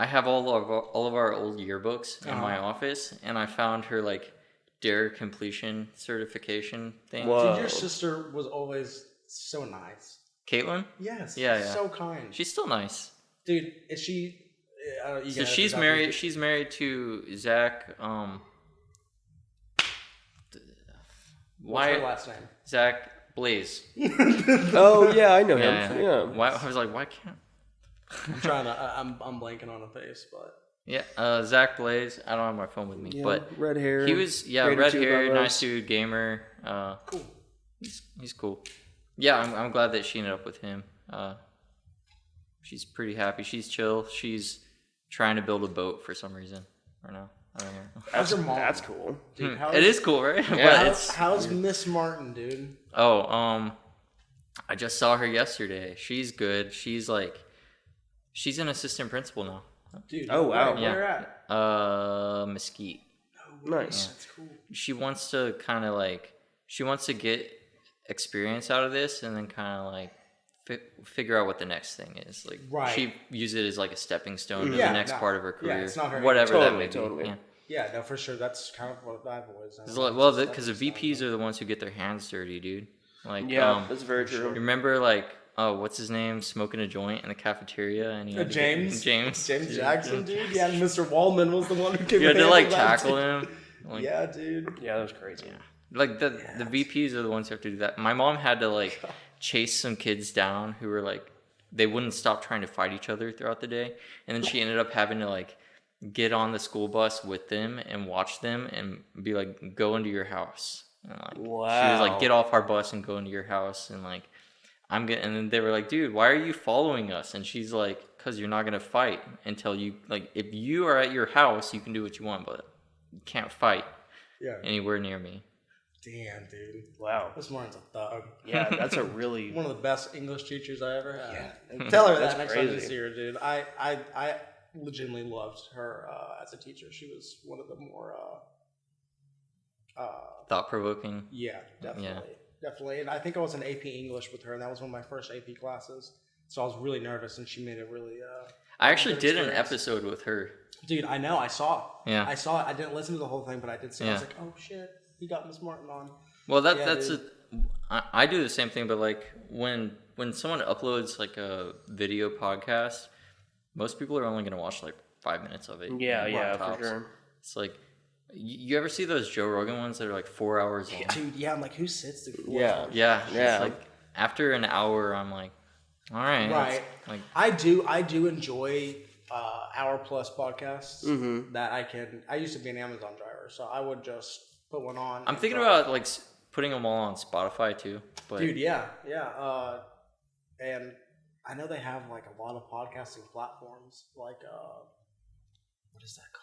have all of our old yearbooks in my office, and I found her like dare completion certification thing. Dude, your sister was always so nice. Caitlin? Yes. Yeah. So kind. She's still nice. Dued, is she? So she's married. She's married to Zach. What's her last name? Zach Blaze. Oh yeah, I know him. Yeah. Why, I was like, why can't? I'm trying to. I'm blanking on a face, but yeah, Zach Blaze. I don't have my phone with me, but red hair. He was red hair, nice dude, gamer. Cool. He's cool. Yeah, I'm glad that she ended up with him. She's pretty happy. She's chill. She's trying to build a boat for some reason right now. I don't know. How's your mom? That's cool. Dude, It is cool, right? Yeah. But how's Miss Martin, dude? Oh, I just saw her yesterday. She's good. She's an assistant principal now. Dude. Oh wow. Where at? Mesquite. Nice. That's cool. She wants to kind of get experience out of this, and then kind of like figure out what the next thing is. Like, she uses it as like a stepping stone to the next part of her career. Yeah, it's not her. Whatever that may be. Totally. Yeah. Yeah, no, for sure. That's kind of what I've always done. Well, because the VPs are the ones who get their hands dirty, dude. Like, that's very true. Remember, like, what's his name, smoking a joint in the cafeteria, and he had James Jackson, dude. Yeah, and Mr. Wallman was the one who came. You had to like tackle him. Like, yeah, dude. Yeah, that was crazy. Yeah. Like the VPs are the ones who have to do that. My mom had to like chase some kids down who were like, they wouldn't stop trying to fight each other throughout the day, and then she ended up having to like get on the school bus with them and watch them and be like, go into your house. And like, she was like, get off our bus and go into your house, and like, and then they were like, dude, why are you following us? And she's like, because you're not gonna fight until you, like, if you are at your house, you can do what you want, but you can't fight anywhere near me. Damn, dude. Wow. Miss Martin's a thug. Yeah, that's a really one of the best English teachers I ever had. Yeah. And tell her that next time you crazy. see her, dude. I legitimately loved her as a teacher. She was one of the more thought-provoking. Yeah, definitely. And I think I was in AP English with her, and that was one of my first AP classes. So I was really nervous, and she made it really. I actually good did an experience. episode with her. Dude, I know. I saw. Yeah. I saw it. I didn't listen to the whole thing, but I did see. It. I was Yeah. like, oh shit, he got Miss Martin on. Well, Yeah, that's dude. I do the same thing, but like when someone uploads like a video podcast, most people are only gonna watch like 5 minutes of it. Yeah, tops. for sure. It's like you ever see those Joe Rogan ones that are like 4 hours long? Dude, yeah, I'm like, who sits through 4 Yeah. hours? Yeah, Yeah. It's like after an hour, I'm like, all right, Right. Like I do enjoy hour plus podcasts Mm-hmm. that I used to be an Amazon driver, so I would just put one on. I'm and thinking drive. about like putting them all on Spotify too. But Dude, yeah. And I know they have like a lot of podcasting platforms, like what is that called?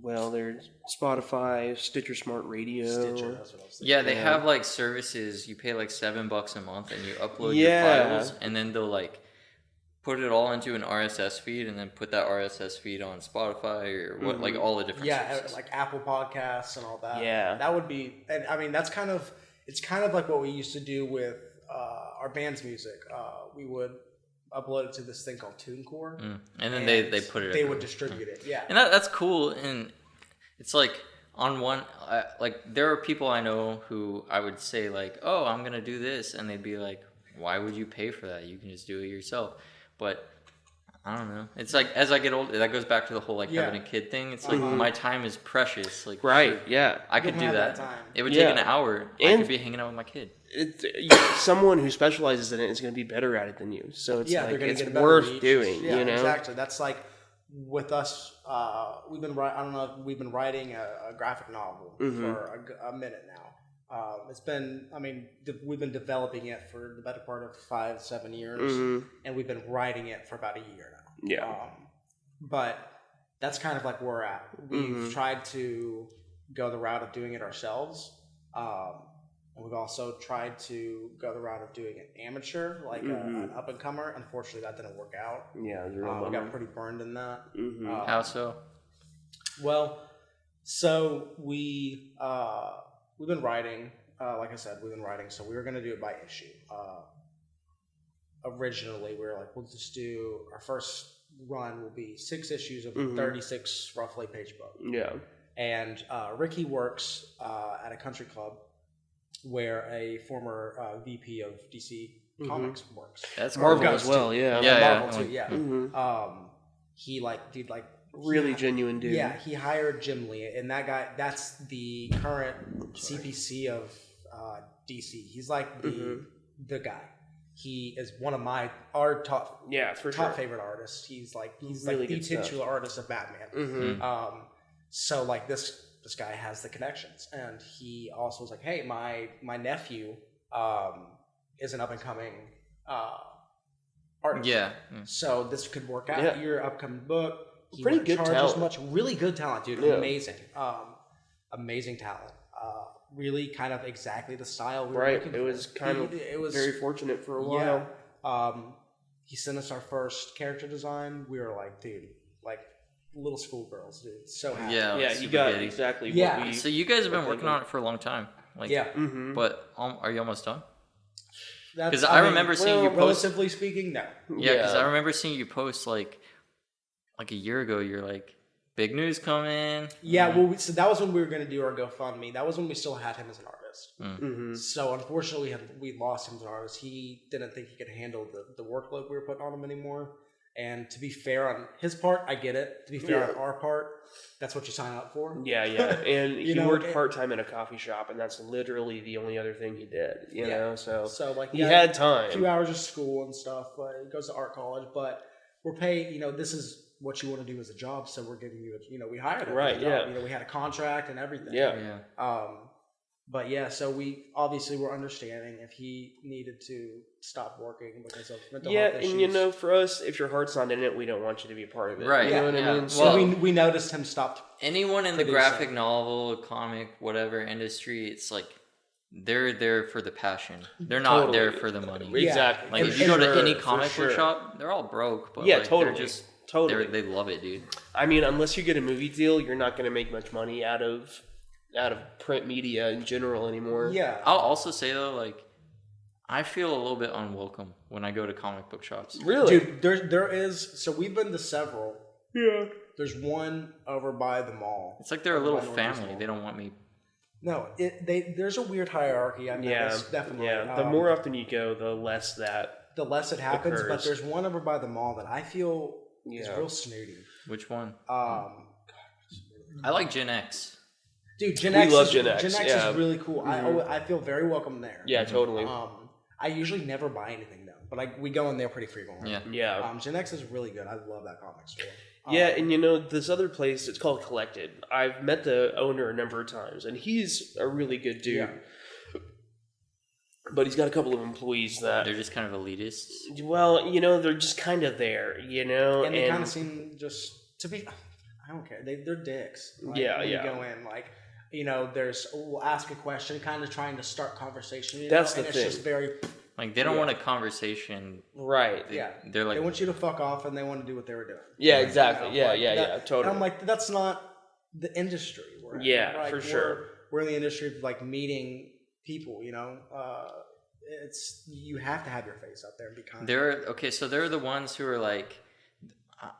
Well, there's Spotify, Stitcher Smart Radio. Stitcher, that's what I was thinking. yeah, they Yeah. have like services. You pay like $7 a month, and you upload Yeah. your files, and then they'll like put it all into an RSS feed, and then put that RSS feed on Spotify or what, like all the different Yeah, services. like Apple Podcasts and all that. Yeah. That would be, and I mean, it's kind of like what we used to do with our band's music. We would upload it to this thing called TuneCore. And then they put it. They everywhere. would distribute it. Yeah. And that's cool. And it's like on one, like there are people I know who I would say like, oh, I'm gonna do this, and they'd be like, why would you pay for that? You can just do it yourself. But I don't know. It's like as I get older, that goes back to the whole like Yeah. having a kid thing. It's like my time is precious. Like Right, yeah. I could don't do have that. that time. It would Yeah. take an hour. I And- could be hanging out with my kid. Someone who specializes in it is going to be better at it than you. So it's Yeah, like they're gonna it's get better worth reach. doing, Yeah, you know? exactly. That's like with us. We've been I don't know. If we've been writing a graphic novel for a minute now. It's been. I mean, we've been developing it for the better part of 5-7 years, and we've been writing it for about a year now. Yeah. But that's kind of like where we're at. We've tried to go the route of doing it ourselves. And we've also tried to go the route of doing an amateur, like an up and comer. Unfortunately, that didn't work out. Yeah, We got pretty burned in that. How so? Well, so we've been writing. Like I said, we've been writing. So we were going to do it by issue. Originally, we were like, we'll just do our first run will be 6 issues of 36 roughly page book. Yeah. And Ricky works at a country club where a former VP of DC Comics works. That's Marvel cool. as well, yeah. Yeah. Marvel too, yeah. Mm-hmm. He dude, Really genuine dude. Yeah, he hired Jim Lee, and that guy, that's the current CPC of DC. He's like the guy. He is one of our top favorite artists. He's Really like the good stuff. titular artist of Batman. So like this guy has the connections, and he also was like, hey, my nephew is an up and coming artist. Yeah. So this could work out. Yeah. Your upcoming book. He Pretty won't good charge talent. as much. Really good talent, dude. Yeah. Amazing. Amazing talent. Really kind of exactly the style we were Right. looking It for. was kind of very fortunate for a while. Yeah. He sent us our first character design. We were like, dude, like little schoolgirls, dude. So happy. Yeah. Yeah, super you got giddy. exactly Yeah. what we... So you guys have been We're working thinking. on it for a long time. Like, Yeah. But are you almost done? That's- Because I remember seeing you post. Relatively speaking, no. Yeah, because I remember seeing you post like a year ago. You're like, big news coming. Yeah, well, so that was when we were going to do our GoFundMe. That was when we still had him as an artist. Mm-hmm. So unfortunately, we lost him as an artist. He didn't think he could handle the workload we were putting on him anymore. And to be fair on his part, I get it. To be fair on our part, that's what you sign up for. Yeah. And he know, worked part-time at a coffee shop, and that's literally the only other thing he did, you know? So like he had a time. few hours of school and stuff. He goes to art college, but we're paying. This is what you want to do as a job, so we're giving you. We hired him. Right, as a job. yeah. We had a contract and everything. Yeah. But yeah, so we obviously were understanding if he needed to stop working because of mental health issues. And for us, if your heart's not in it, we don't want you to be a part of it. Right. You know what Yeah. I mean? Well, So we noticed him stopped. anyone in the producing. graphic novel, comic, whatever industry, it's like they're there for the passion. They're not Totally. there for the money. Yeah. Exactly. Like For if you go to sure, any for comic book sure. shop, they're all broke. But Yeah, like, totally. They're just Totally. they love it, dude. I mean, unless you get a movie deal, you're not going to make much money out of print media in general anymore. Yeah. I'll also say though, like, I feel a little bit unwelcome when I go to comic book shops. Really? Dude, there is. So we've been to several. Yeah. There's one over by the mall. It's like they're a little Over by Northeast family. Mall. They don't want me. No, there's a weird hierarchy. I've noticed, definitely. Yeah. The more often you go, the less that. the less it happens. occurs. But there's one over by the mall that I feel is Yeah. real snooty. Which one? I like Gen X. Dude, Gen We X. love is, Gen X, Gen X yeah. is really cool. I feel very welcome there. Yeah, totally. I usually never buy anything though, but we go in there pretty frequently. Yeah. Yeah. Gen X is really good. I love that comic store. Yeah, and this other place, it's called Collected. I've met the owner a number of times, and he's a really good dude. Yeah. But he's got a couple of employees that, They're just kind of elitists. well, they're just kind of there, and they kind of seem just to be. I don't care. They're dicks. Like, Yeah, when yeah. You go in we'll ask a question, kind of trying to start conversation. That's and the it's thing. just very Like they don't want a conversation. Right. yeah. They're like They want you to fuck off, and they want to do what they were doing. Yeah, exactly. You know, Yeah, like, totally. And I'm like, that's not the industry. We're in. Yeah, Like, for sure. We're in the industry of like meeting people. You have to have your face out there and be kind. So they're the ones who are like,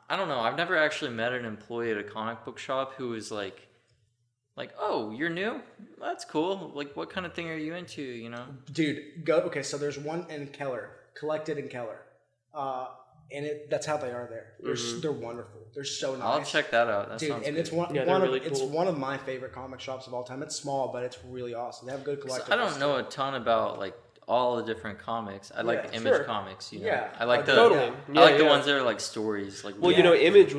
I don't know. I've never actually met an employee at a comic book shop who is like, oh, you're new? That's cool. Like, what kind of thing are you into? Dude, go. Okay, so there's one in Keller, Collected in Keller, and that's how they are there. They're wonderful. They're so nice. I'll check that out. That Dude, sounds and good. it's one Yeah, of really it's cool. one of my favorite comic shops of all time. It's small, but it's really awesome. They have good So collectibles. I don't know a ton about like all the different comics. I like Yeah, the Image sure. comics. Yeah, I like the Totally. I Yeah, like the yeah. ones that are like stories. Like Well, Yeah. Image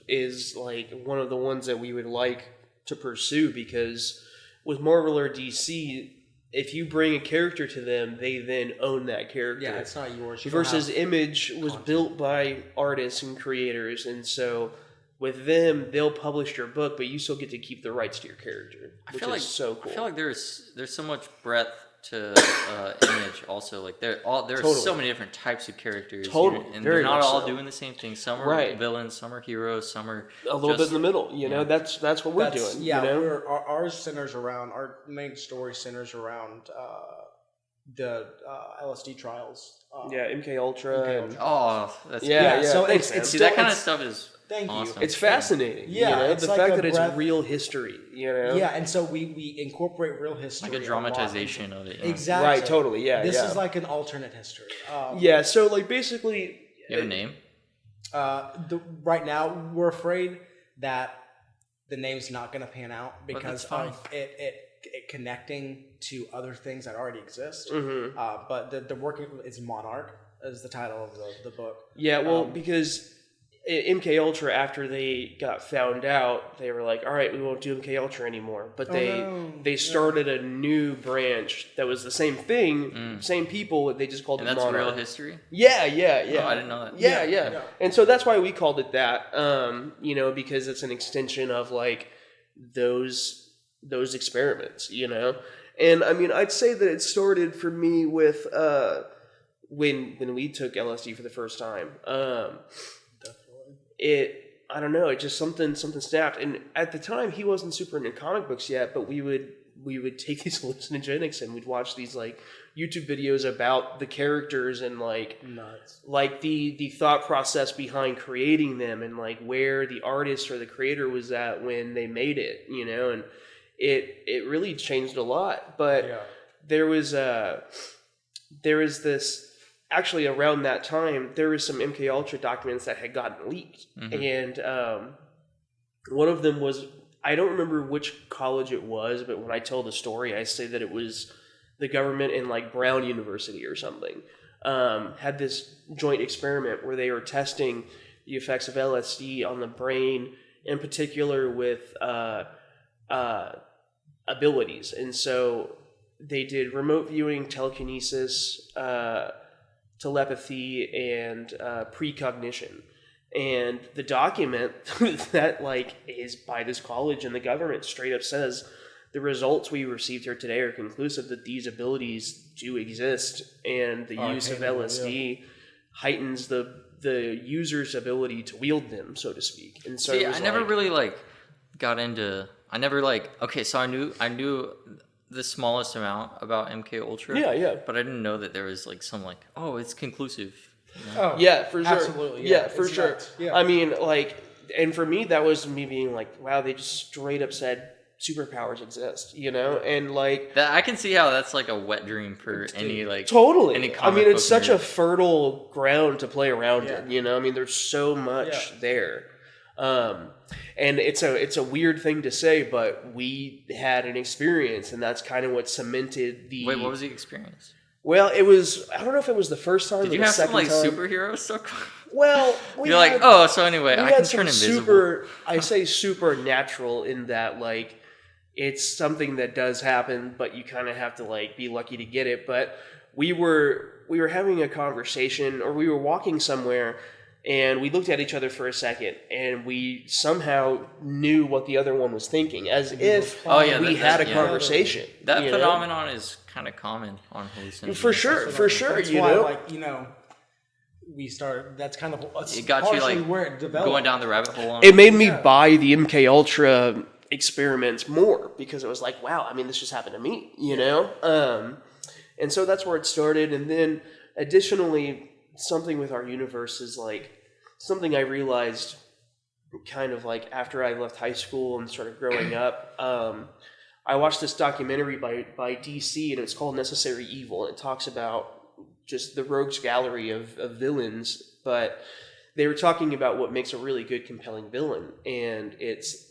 is like one of the ones that we would like to pursue because with Marvel or DC, if you bring a character to them, they then own that character. Yeah, it's not yours. You don't Versus have- Image was built by artists and creators, and so with them, they'll publish your book, but you still get to keep the rights to your character, which is so cool. I feel like there's so much breadth to Image. Also, like there are Totally. so many different types of characters. Totally. and Very they're not much all so. doing the same thing. Some are Right. villains, some are heroes, some are a little bit in the middle, Yeah. That's what we're doing. Yeah, you know? ours centers around our main story centers around the LSD trials. MK Ultra. MK and- Oh, that's Yeah, so thanks, it's man. See, that kind of it's- stuff is Thank you. awesome. It's fascinating. Yeah, it's the like fact a that it's breath- real history. Yeah, and so we incorporate real history. like a dramatization of it. Exactly. Right. Totally. Yeah. This yeah. is like an alternate history. Yeah. So like basically. You have a name? Right now, we're afraid that the name's not going to pan out because fine. of it connecting to other things that already exist. Mhm. But the working is Monarch is the title of the book. Yeah. Well, because MK Ultra, after they got found out, they were like, "All right, we won't do MK Ultra anymore." But they started a new branch that was the same thing, same people. They just called And it that's Monarch. real history? Yeah. Oh, I didn't know that. Yeah. And so that's why we called it that. Because it's an extension of like those experiments. And I mean, I'd say that it started for me with when we took LSD for the first time. I don't know, it just something snapped. And at the time, he wasn't super into comic books yet, but we would take these hallucinogenics and we'd watch these like YouTube videos about the characters and like Nuts. like the thought process behind creating them and like where the artist or the creator was at when they made it, and it really changed a lot. But there was this. Actually, around that time, there was some MK Ultra documents that had gotten leaked, and one of them was, I don't remember which college it was, but when I tell the story, I say that it was the government and like Brown University or something had this joint experiment where they were testing the effects of LSD on the brain, in particular with abilities, and so they did remote viewing, telekinesis, telepathy, and precognition. And the document that like is by this college and the government straight up says the results we received here today are conclusive that these abilities do exist, and the use of LSD heightens the user's ability to wield them, so to speak. And so See, I never really like got into. I never like. Okay, so I knew the smallest amount about MK Ultra. Yeah. But I didn't know that there was like some like, oh, it's conclusive. You know? Oh, Yeah, for sure. absolutely. Yeah, for It's sure. nuts. Yeah. I mean, like, and for me, that was me being like, wow, they just straight up said superpowers exist, you know? And like, That I can see how that's like a wet dream for any like totally. Any I comic mean, it's book such a nerd. fertile ground to play around Yeah. in, you know? I mean, there's so much Yeah. there. And it's a weird thing to say, but we had an experience, and that's kind of what cemented the. Wait, what was the experience? Well, it was. I don't know if it was the first time. Did or you the have some second like time. superhero stuff? Well, we You're had, like, oh, so anyway, we I had can some turn invisible. super. I say supernatural in that like it's something that does happen, but you kind of have to like be lucky to get it. But we were having a conversation, or we were walking somewhere. And we looked at each other for a second, and we somehow knew what the other one was thinking, as if we had a conversation. That you know? phenomenon is kind of common on hallucinations. For sure, That's you why, know. like, we started. That's kind of It got you partially like where it developed. going down the rabbit hole. On It made me buy the MK Ultra experiments more because it was like, wow, I mean, this just happened to me, you know. And so that's where it started, and then additionally, something with our universe is like something I realized kind of like after I left high school and started growing up. I watched this documentary by DC, and it's called Necessary Evil. And it talks about just the rogues gallery of villains, but they were talking about what makes a really good, compelling villain, and it's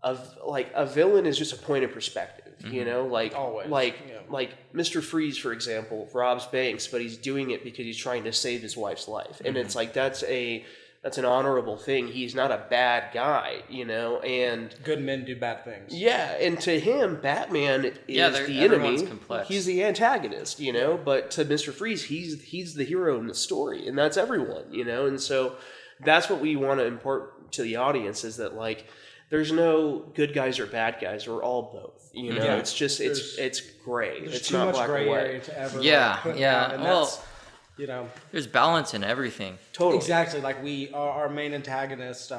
a villain is just a point of perspective, you know, like Always. like Mr. Freeze, for example, robs banks, but he's doing it because he's trying to save his wife's life, and it's like that's an honorable thing. He's not a bad guy, you know, and Good men do bad things. yeah, and to him, Batman is the everyone's enemy. complex. He's the antagonist, you know. But to Mr. Freeze, he's the hero in the story, and that's everyone, you know. And so that's what we want to impart to the audience is that like there's no good guys or bad guys. We're all both, you know. Yeah. It's just it's gray. There's It's too not much black gray and white. area to ever. Yeah, like, put yeah. down, and Well, that's, there's balance in everything. Totally. exactly like our main antagonist,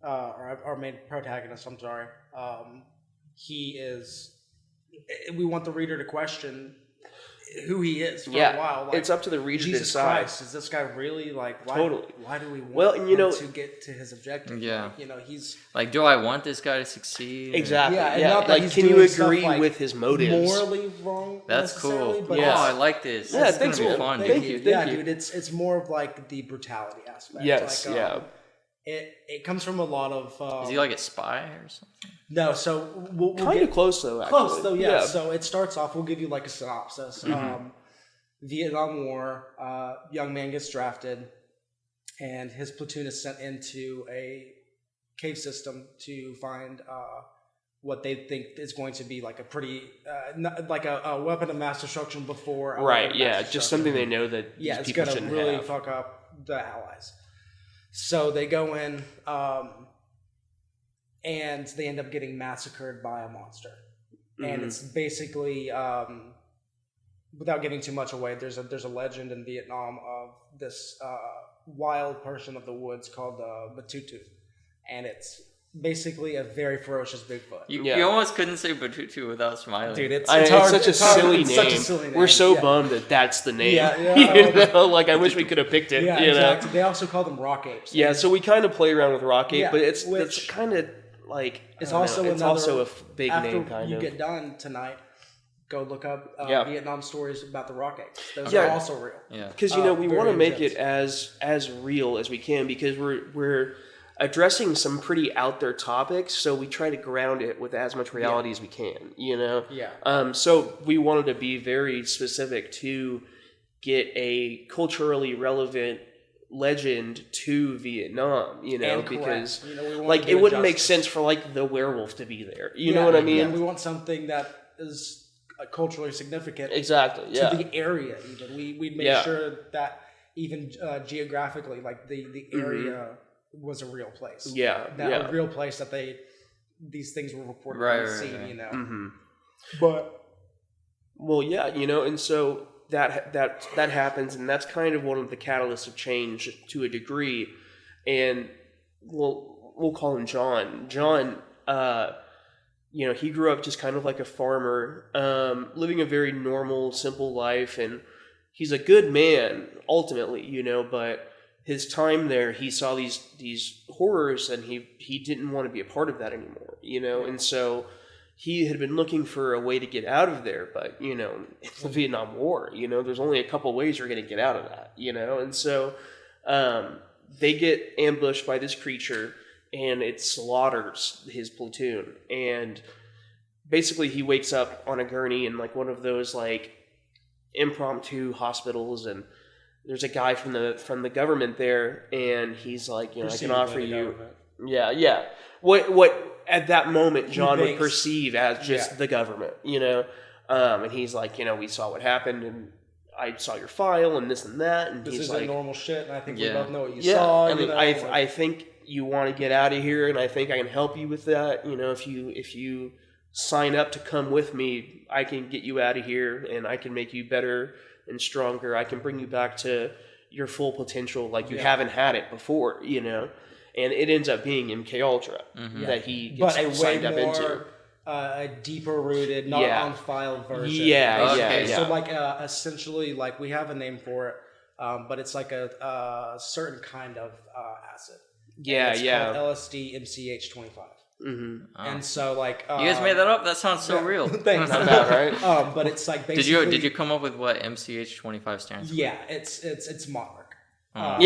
our main protagonist. I'm sorry. He is. We want the reader to question who he is for a while. Like, it's up to the reader to Jesus decide. Christ, is this guy really like? Why, Totally. Why do we want Well, and, you him know- to get to his objective? Yeah. Like, he's Like, do I want this guy to succeed? Exactly. Yeah, and Yeah. not that Like, he's can you doing stuff, agree like, with his motives? morally wrong. That's necessarily, cool. But Yeah. Oh, I like this. Yeah, It's thanks, gonna be man. fun. Thank dude. you. Yeah, you. dude, it's more of like the brutality aspect. Yes. Like, Yeah. It comes from a lot of. Is he like a spy or something? No, so we'll Kind get of close though. Actually. close though. Yeah. So it starts off. We'll give you like a synopsis. Vietnam War. Young man gets drafted, and his platoon is sent into a cave system to find what they think is going to be like a pretty like a weapon of mass destruction before. a weapon Right. of Yeah. mass Just destruction. something they know that Yeah, these it's people gonna shouldn't really have. fuck up the Allies. So they go in, and they end up getting massacred by a monster. And it's basically, without giving too much away, there's a legend in Vietnam of this wild person of the woods called Batutu, and it's basically a very ferocious Bigfoot. You almost couldn't say Batutu without smiling. Dude, it's It's hard. such a it's hard. silly It's name. such a silly name. We're so Yeah. bummed that that's the name. Yeah, you know, like I wish we could have picked it. Yeah, you know? exactly. They also call them rock apes. Yeah, so we kind of play around with Rock Ape, Yeah, but it's which- kind of like It's I don't also know, it's another. also a big after name kind you of. get done tonight, go look up Yeah. Vietnam stories about the rock apes. Those Yeah. are also real. Yeah. Because we very want to make intense. it as real as we can because we're addressing some pretty out there topics, so we try to ground it with as much reality as we can. You know. Yeah. So we wanted to be very specific to get a culturally relevant legend to Vietnam. You know, And correct. because We want to like do it wouldn't make justice. sense for like the werewolf to be there. You Yeah, know what I mean? Yeah, we want something that is culturally significant Exactly. Yeah. to the area. Even we'd make Yeah. sure that even geographically, like the area was a real place. Yeah. That yeah. a real place that these things were reported Right, on the right, scene. right. You know. Mhm. But Well, yeah, and so that happens, and that's kind of one of the catalysts of change to a degree. And we'll call him John. John, he grew up just kind of like a farmer, living a very normal, simple life, and he's a good man ultimately, but his time there, he saw these horrors, and he didn't want to be a part of that anymore, and so he had been looking for a way to get out of there, but it's the Vietnam War, there's only a couple ways you're going to get out of that, and so they get ambushed by this creature, and it slaughters his platoon, and basically he wakes up on a gurney in like one of those like impromptu hospitals, and there's a guy from the government there, and he's like, I can offer you, what at that moment John would perceive as just the government, and he's like, we saw what happened, and I saw your file, and this and that, and this he's isn't like, normal shit, and I think we both know what you saw. I mean, I think you want to get out of here, and I think I can help you with that. If you sign up to come with me, I can get you out of here, and I can make you better and stronger. I can bring you back to your full potential like you haven't had it before, And it ends up being MK Ultra that he gets signed up into. A deeper rooted, not on file version. So like essentially, like we have a name for it, but it's like a certain kind of acid. It's called LSD MCH25. And so like you guys made that up? That sounds so real. Thanks. Not bad, right? But it's like basically. Did you come up with what MCH25 stands for? Yeah, it's Monarch. Oh,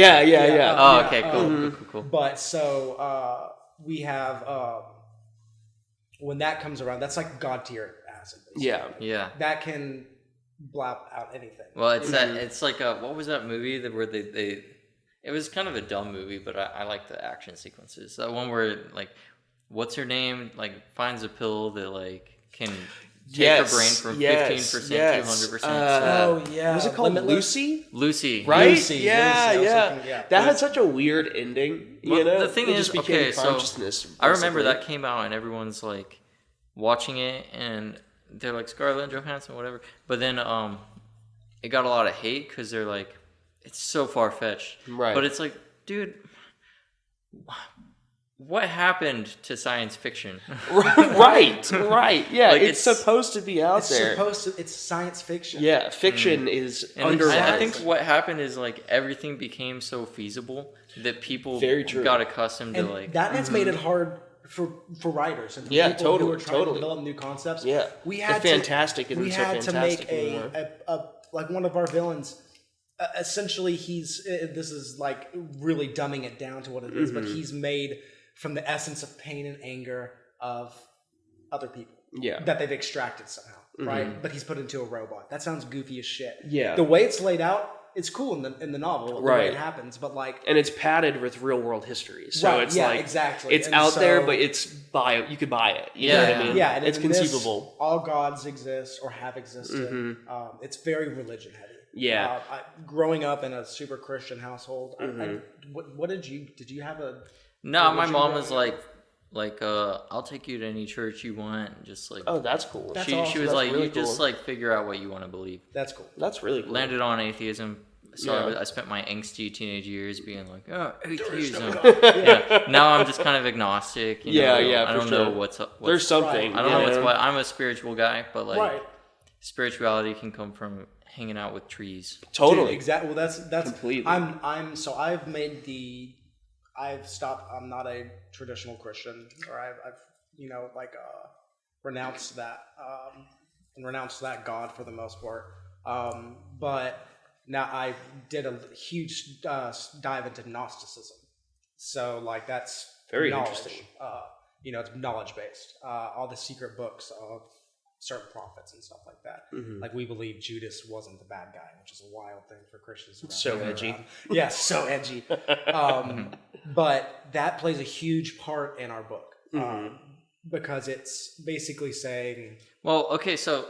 okay, cool. But so we have when that comes around, that's like God tier acid. Basically. Yeah. That can blab out anything. Well, it's like what was that movie where they it was kind of a dumb movie, but I like the action sequences. That one where like what's her name like finds a pill that like can take her brain from 15% to 100%. Was it called Lucy? Lucy, right? Lucy, That had such a weird ending. The thing it is, just became okay, so consciousness. I remember that came out and everyone's like watching it and they're like Scarlett Johansson, whatever. But then it got a lot of hate because they're like, it's so far fetched. Right. But it's like, dude, what happened to science fiction? right. Yeah, Like, it's supposed to be out there. It's science fiction. Yeah, fiction is And under. I think what happened is like everything became so feasible that people got accustomed to like that has made it hard for writers and for people who are trying to develop new concepts. Yeah, we had fantastic. We had to make a like one of our villains. Essentially, this is like really dumbing it down to what it is, but he's made from the essence of pain and anger of other people. Yeah, that they've extracted somehow, right? But he's put into a robot. That sounds goofy as shit. Yeah, the way it's laid out. It's cool in the novel, the way it happens, but like, and it's padded with real world history, so it's like exactly. It's out there, but it's you could buy it. You know what I mean? Yeah, and it's conceivable. All gods exist or have existed. It's very religion heavy. Yeah, growing up in a super Christian household, what did you have a? No, my mom was like, I'll take you to any church you want. Just like, oh, that's cool. She was like, really just like figure out what you want to believe. That's cool. That's really cool. Landed on atheism. So I spent my angsty teenage years being like, oh, atheism. Now I'm just kind of agnostic. I don't know what's up. There's something. I don't know what's what. I'm a spiritual guy, but like spirituality can come from hanging out with trees. Totally. Dude, exactly. Well, that's completely. I've stopped. I'm not a traditional Christian, or I've renounced that and renounced that God for the most part. But now I did a huge dive into Gnosticism. So like that's very knowledge. interesting. It's knowledge based. All the secret books of certain prophets and stuff like that. Like we believe Judas wasn't the bad guy, which is a wild thing for Christians. So edgy. Yeah, so edgy. But that plays a huge part in our book because it's basically saying. Well, okay, so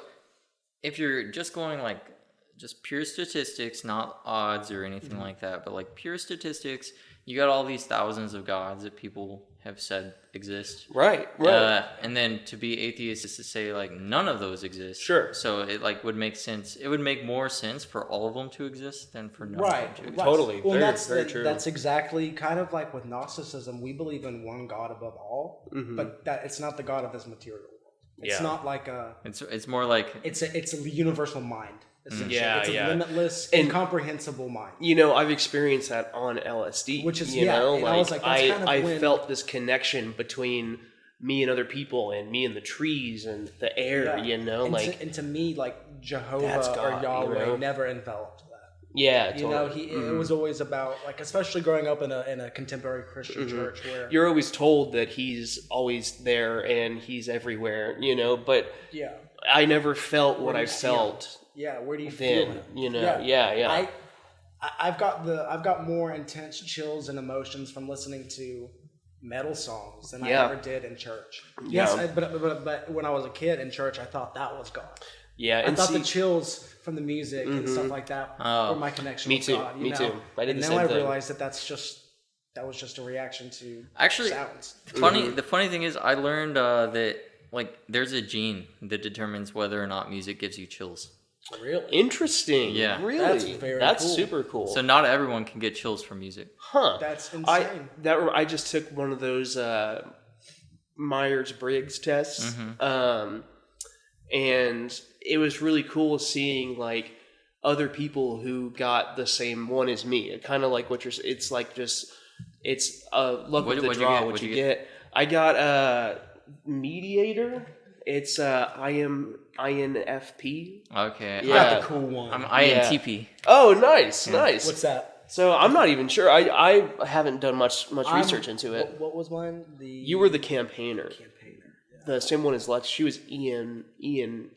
if you're just going like just pure statistics, not odds or anything like that, but like pure statistics, you got all these thousands of gods that people have said exist. Right. And then to be atheist is to say like none of those exist. Sure. So it like would make sense. It would make more sense for all of them to exist than for none of them to exist. Totally. Well, very true. That's exactly kind of like with Gnosticism. We believe in one God above all, but that it's not the God of this material world. It's not like a. It's more like It's a universal mind. Essentially. Yeah, it's a yeah. limitless, And- incomprehensible mind. You know, I've experienced that on LSD. Which is- you yeah, know, and I was like, that's kind of I when- felt this connection between me and other people, and me and the trees and the air. Yeah. You know, and to me, like Jehovah That's or God, Yahweh you know? never enveloped that. yeah, You totally. know, it was always about like, especially growing up in a contemporary Christian church where You're always told that he's always there and he's everywhere. You know, but yeah, I never felt what do I you feel? felt where do you feel then. him? You know, yeah. I've got more intense chills and emotions from listening to metal songs than I Yeah. ever did in church. Yeah. Yes, but when I was a kid in church, I thought that was God. Yeah, I and thought see, the chills from the music and stuff like that were my connection me with too, God. You me know? too. I did and the now same I thing. realized that was just a reaction to actually sounds. the funny thing is I learned that like there's a gene that determines whether or not music gives you chills. Really? interesting. Yeah. Really, That's very cool. super cool. So not everyone can get chills from music. huh? That's insane. I just took one of those Myers-Briggs tests, and it was really cool seeing like other people who got the same one as me. Kind of like what you're. It's like just it's luck What- of the what'd you draw. get? What What'd you you get? I got mediator. It's INFP. Okay. Yeah. Got the cool one. I'm INTP. Oh, nice, nice. What's that? So I'm not even sure. I haven't done much research into it. What was mine? You were the campaigner. campaigner. Yeah. The same one as Lex. She was ENP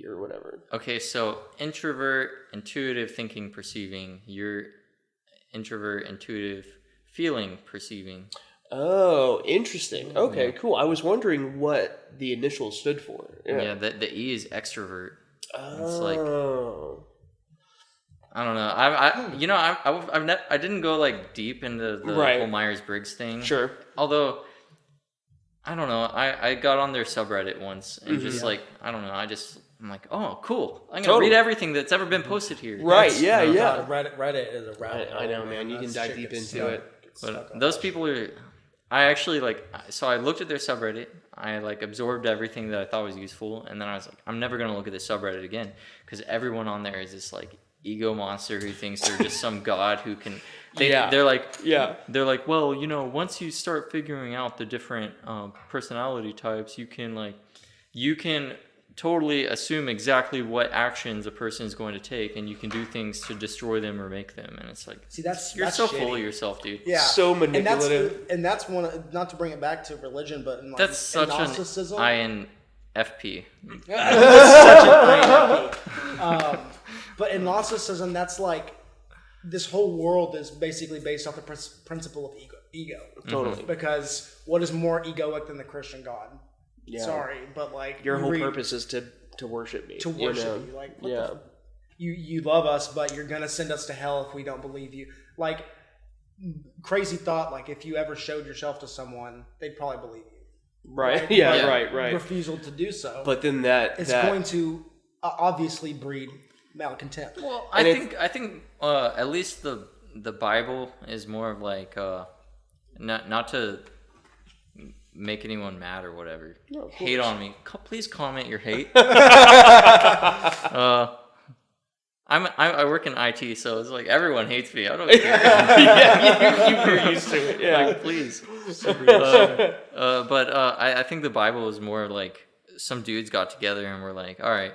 or whatever. Okay, so introvert, intuitive thinking, perceiving. You're introvert, intuitive, feeling, perceiving. Oh, interesting. Okay, cool. I was wondering what the initials stood for. Yeah, the E is extrovert. It's like Oh. I don't know. I didn't go like deep into the Right. whole Myers-Briggs thing. Sure. Although I don't know. I got on their subreddit once and just like I don't know. I'm like, oh, cool. I'm gonna Totally. read everything that's ever been posted here. Right, yeah. Reddit is a rabbit hole. I know, man. You can dive deep into it. But those people are. I actually so I looked at their subreddit. I like absorbed everything that I thought was useful, and then I was like, I'm never gonna look at this subreddit again because everyone on there is this like ego monster who thinks they're just some god who can. They're like, well, you know, once you start figuring out the different personality types, you can totally assume exactly what actions a person is going to take, and you can do things to destroy them or make them. And it's like, See, that's you're that's so shitty. full of yourself, dude. Yeah, So manipulative. And that's one. Not to bring it back to religion, but in, like, That's such Gnosticism. an INFP. That's such an INFP. But in Gnosticism, that's like this whole world is basically based off the principle of ego. Totally. Because what is more egoic than the Christian God? Yeah. Sorry, but like Your you whole read- purpose is to worship me. to worship you. Like, what the Yeah. you love us, but you're gonna send us to hell if we don't believe you. Like, crazy thought. Like, if you ever showed yourself to someone, they'd probably believe you. Right. Yeah. Yeah. Right. Refusal to do so. But then it's going to obviously breed malcontent. Well, I think at least the Bible is more of like not to make anyone mad or whatever. No, of hate course. on me. Please comment your hate. I work in IT, so it's like everyone hates me. I don't care. You're used to it. Yeah. Like, please. But I think the Bible is more like some dudes got together and were like, all right,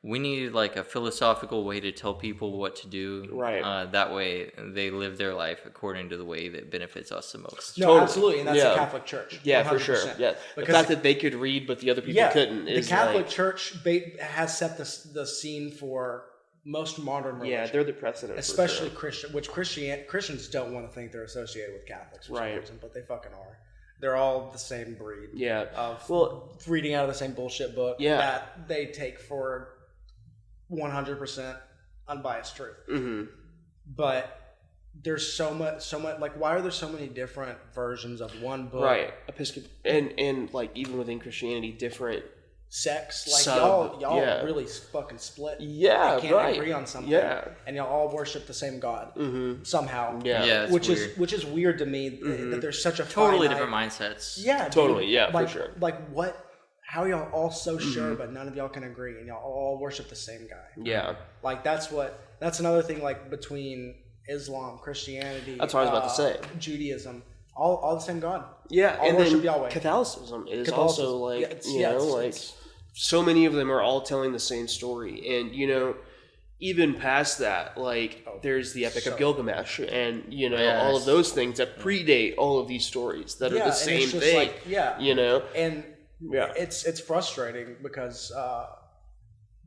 we need like a philosophical way to tell people what to do. Right. That way they live their life according to the way that benefits us the most. No, Totally. absolutely, and that's Yeah. the Catholic Church. Yeah, for 100%. sure. Yeah. The Because fact that they could read, but the other people couldn't. the Is Catholic like, Church has set the scene for most modern religion. Yeah, they're the precedent. especially for Christian, which Christians don't want to think they're associated with Catholics for some Right. reason, but they fucking are. They're all the same breed. sure. Yeah. Of Well, reading out of the same bullshit book Yeah. that they take for 100% unbiased truth. hmm But there's so much. Like, why are there so many different versions of one book? right. Episcopal and like even within Christianity, different. Sex, like Sub- y'all yeah. really fucking split. Yeah, You can't right. agree on something. Yeah. and y'all all worship the same God somehow. Yeah. Yeah, it's which weird. is weird to me that there's such a Totally finite- different mindsets. Yeah, dude. Totally, yeah, for like, sure. Like what? how are y'all all so sure, but none of y'all can agree, and y'all all worship the same guy? Yeah. Like that's another thing. Like between Islam, Christianity, That's what I was about to say. Judaism, all the same God. Yeah, all and worship then Yahweh. Catholicism is also like it's so many of them are all telling the same story, and even past that, like there's the Epic of Gilgamesh, and all of those things that predate all of these stories that are the same thing. And it's frustrating because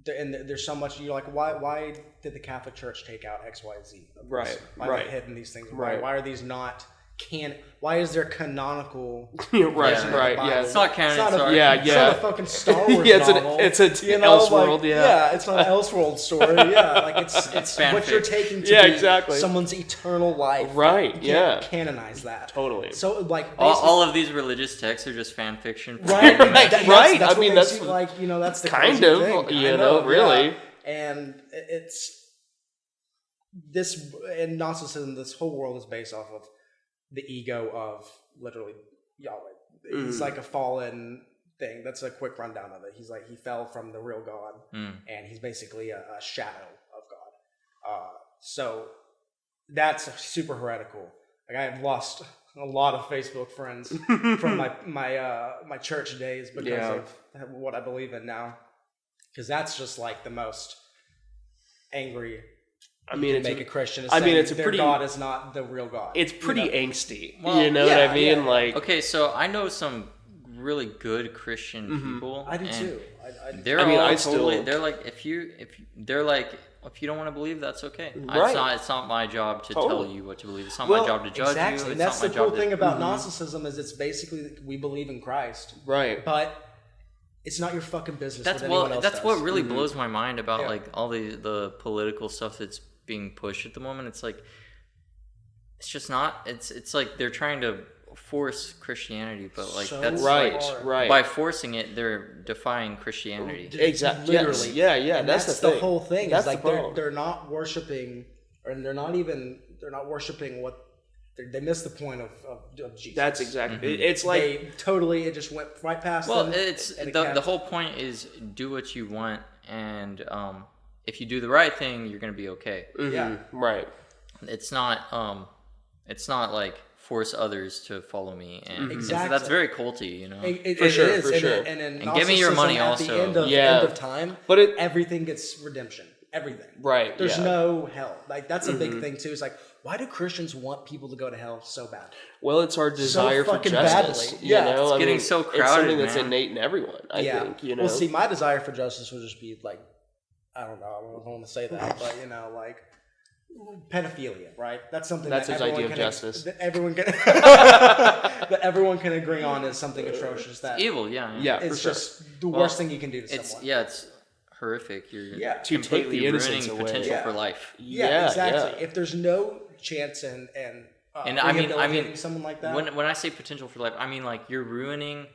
there's so much. You're like, why did the Catholic Church take out X, Y, Z? Why are they hidden these things? Why are these not? Why is there canonical? It's not canon. It's not it's not a fucking Star Wars novel. It's an Elseworld. It's not an Elseworld story. Like it's what you're taking to be someone's eternal life. Right. You can't canonize that. Totally. So like all of these religious texts are just fan fiction. Right. I mean, that's that's the kind of thing, really. Yeah. And it's this in Gnosticism. This whole world is based off of the ego of literally Yahweh. He's like a fallen thing. That's a quick rundown of it. He's like, he fell from the real God, and he's basically a shadow of God. So that's super heretical. Like I've lost a lot of Facebook friends from my church days because of what I believe in now. Because that's just like the most angry. I mean, it's a Christian. It's a their pretty God is not the real God. It's pretty angsty. Well, you know what I mean? Like, okay, so I know some really good Christian people. I do too. They're like if you don't want to believe, that's okay. Right. It's not my job to tell you what to believe. It's not my job to judge you. It's and that's not the my cool job thing about Gnosticism is it's basically we believe in Christ, right? But it's not your fucking business. That's what really blows my mind about like all the political stuff that's being pushed at the moment. It's like it's just not. It's like they're trying to force Christianity, but like that's right. By forcing it, they're defying Christianity. Exactly. Literally. Yeah. And that's the whole thing. That's like the they're not worshiping, and they're not worshiping what. They missed the point of Jesus. That's exactly. It's like it just went right past them. Well, it's the whole point is do what you want, and if you do the right thing, you're going to be okay. Yeah, right. It's not like force others to follow me, and that's very culty, For sure. And give me your money at also. The end of time, but everything gets redemption. Everything. Right. There's no hell. Like that's a big thing too. It's like, why do Christians want people to go to hell so bad? Well, it's our desire for justice. Badly. It's getting so crowded. It's something that's innate in everyone. I think. Well, see, my desire for justice would just be like, I don't want to say that, but like pedophilia, right? That's something that's his idea of justice. That everyone can agree on is something atrocious. That it's evil. Yeah. It's just the worst thing you can do to someone. It's horrific. You're to take the innocence ruining away. potential for life. Yeah, exactly. Yeah. If there's no chance and I mean someone like that. When I say potential for life, I mean like you're ruining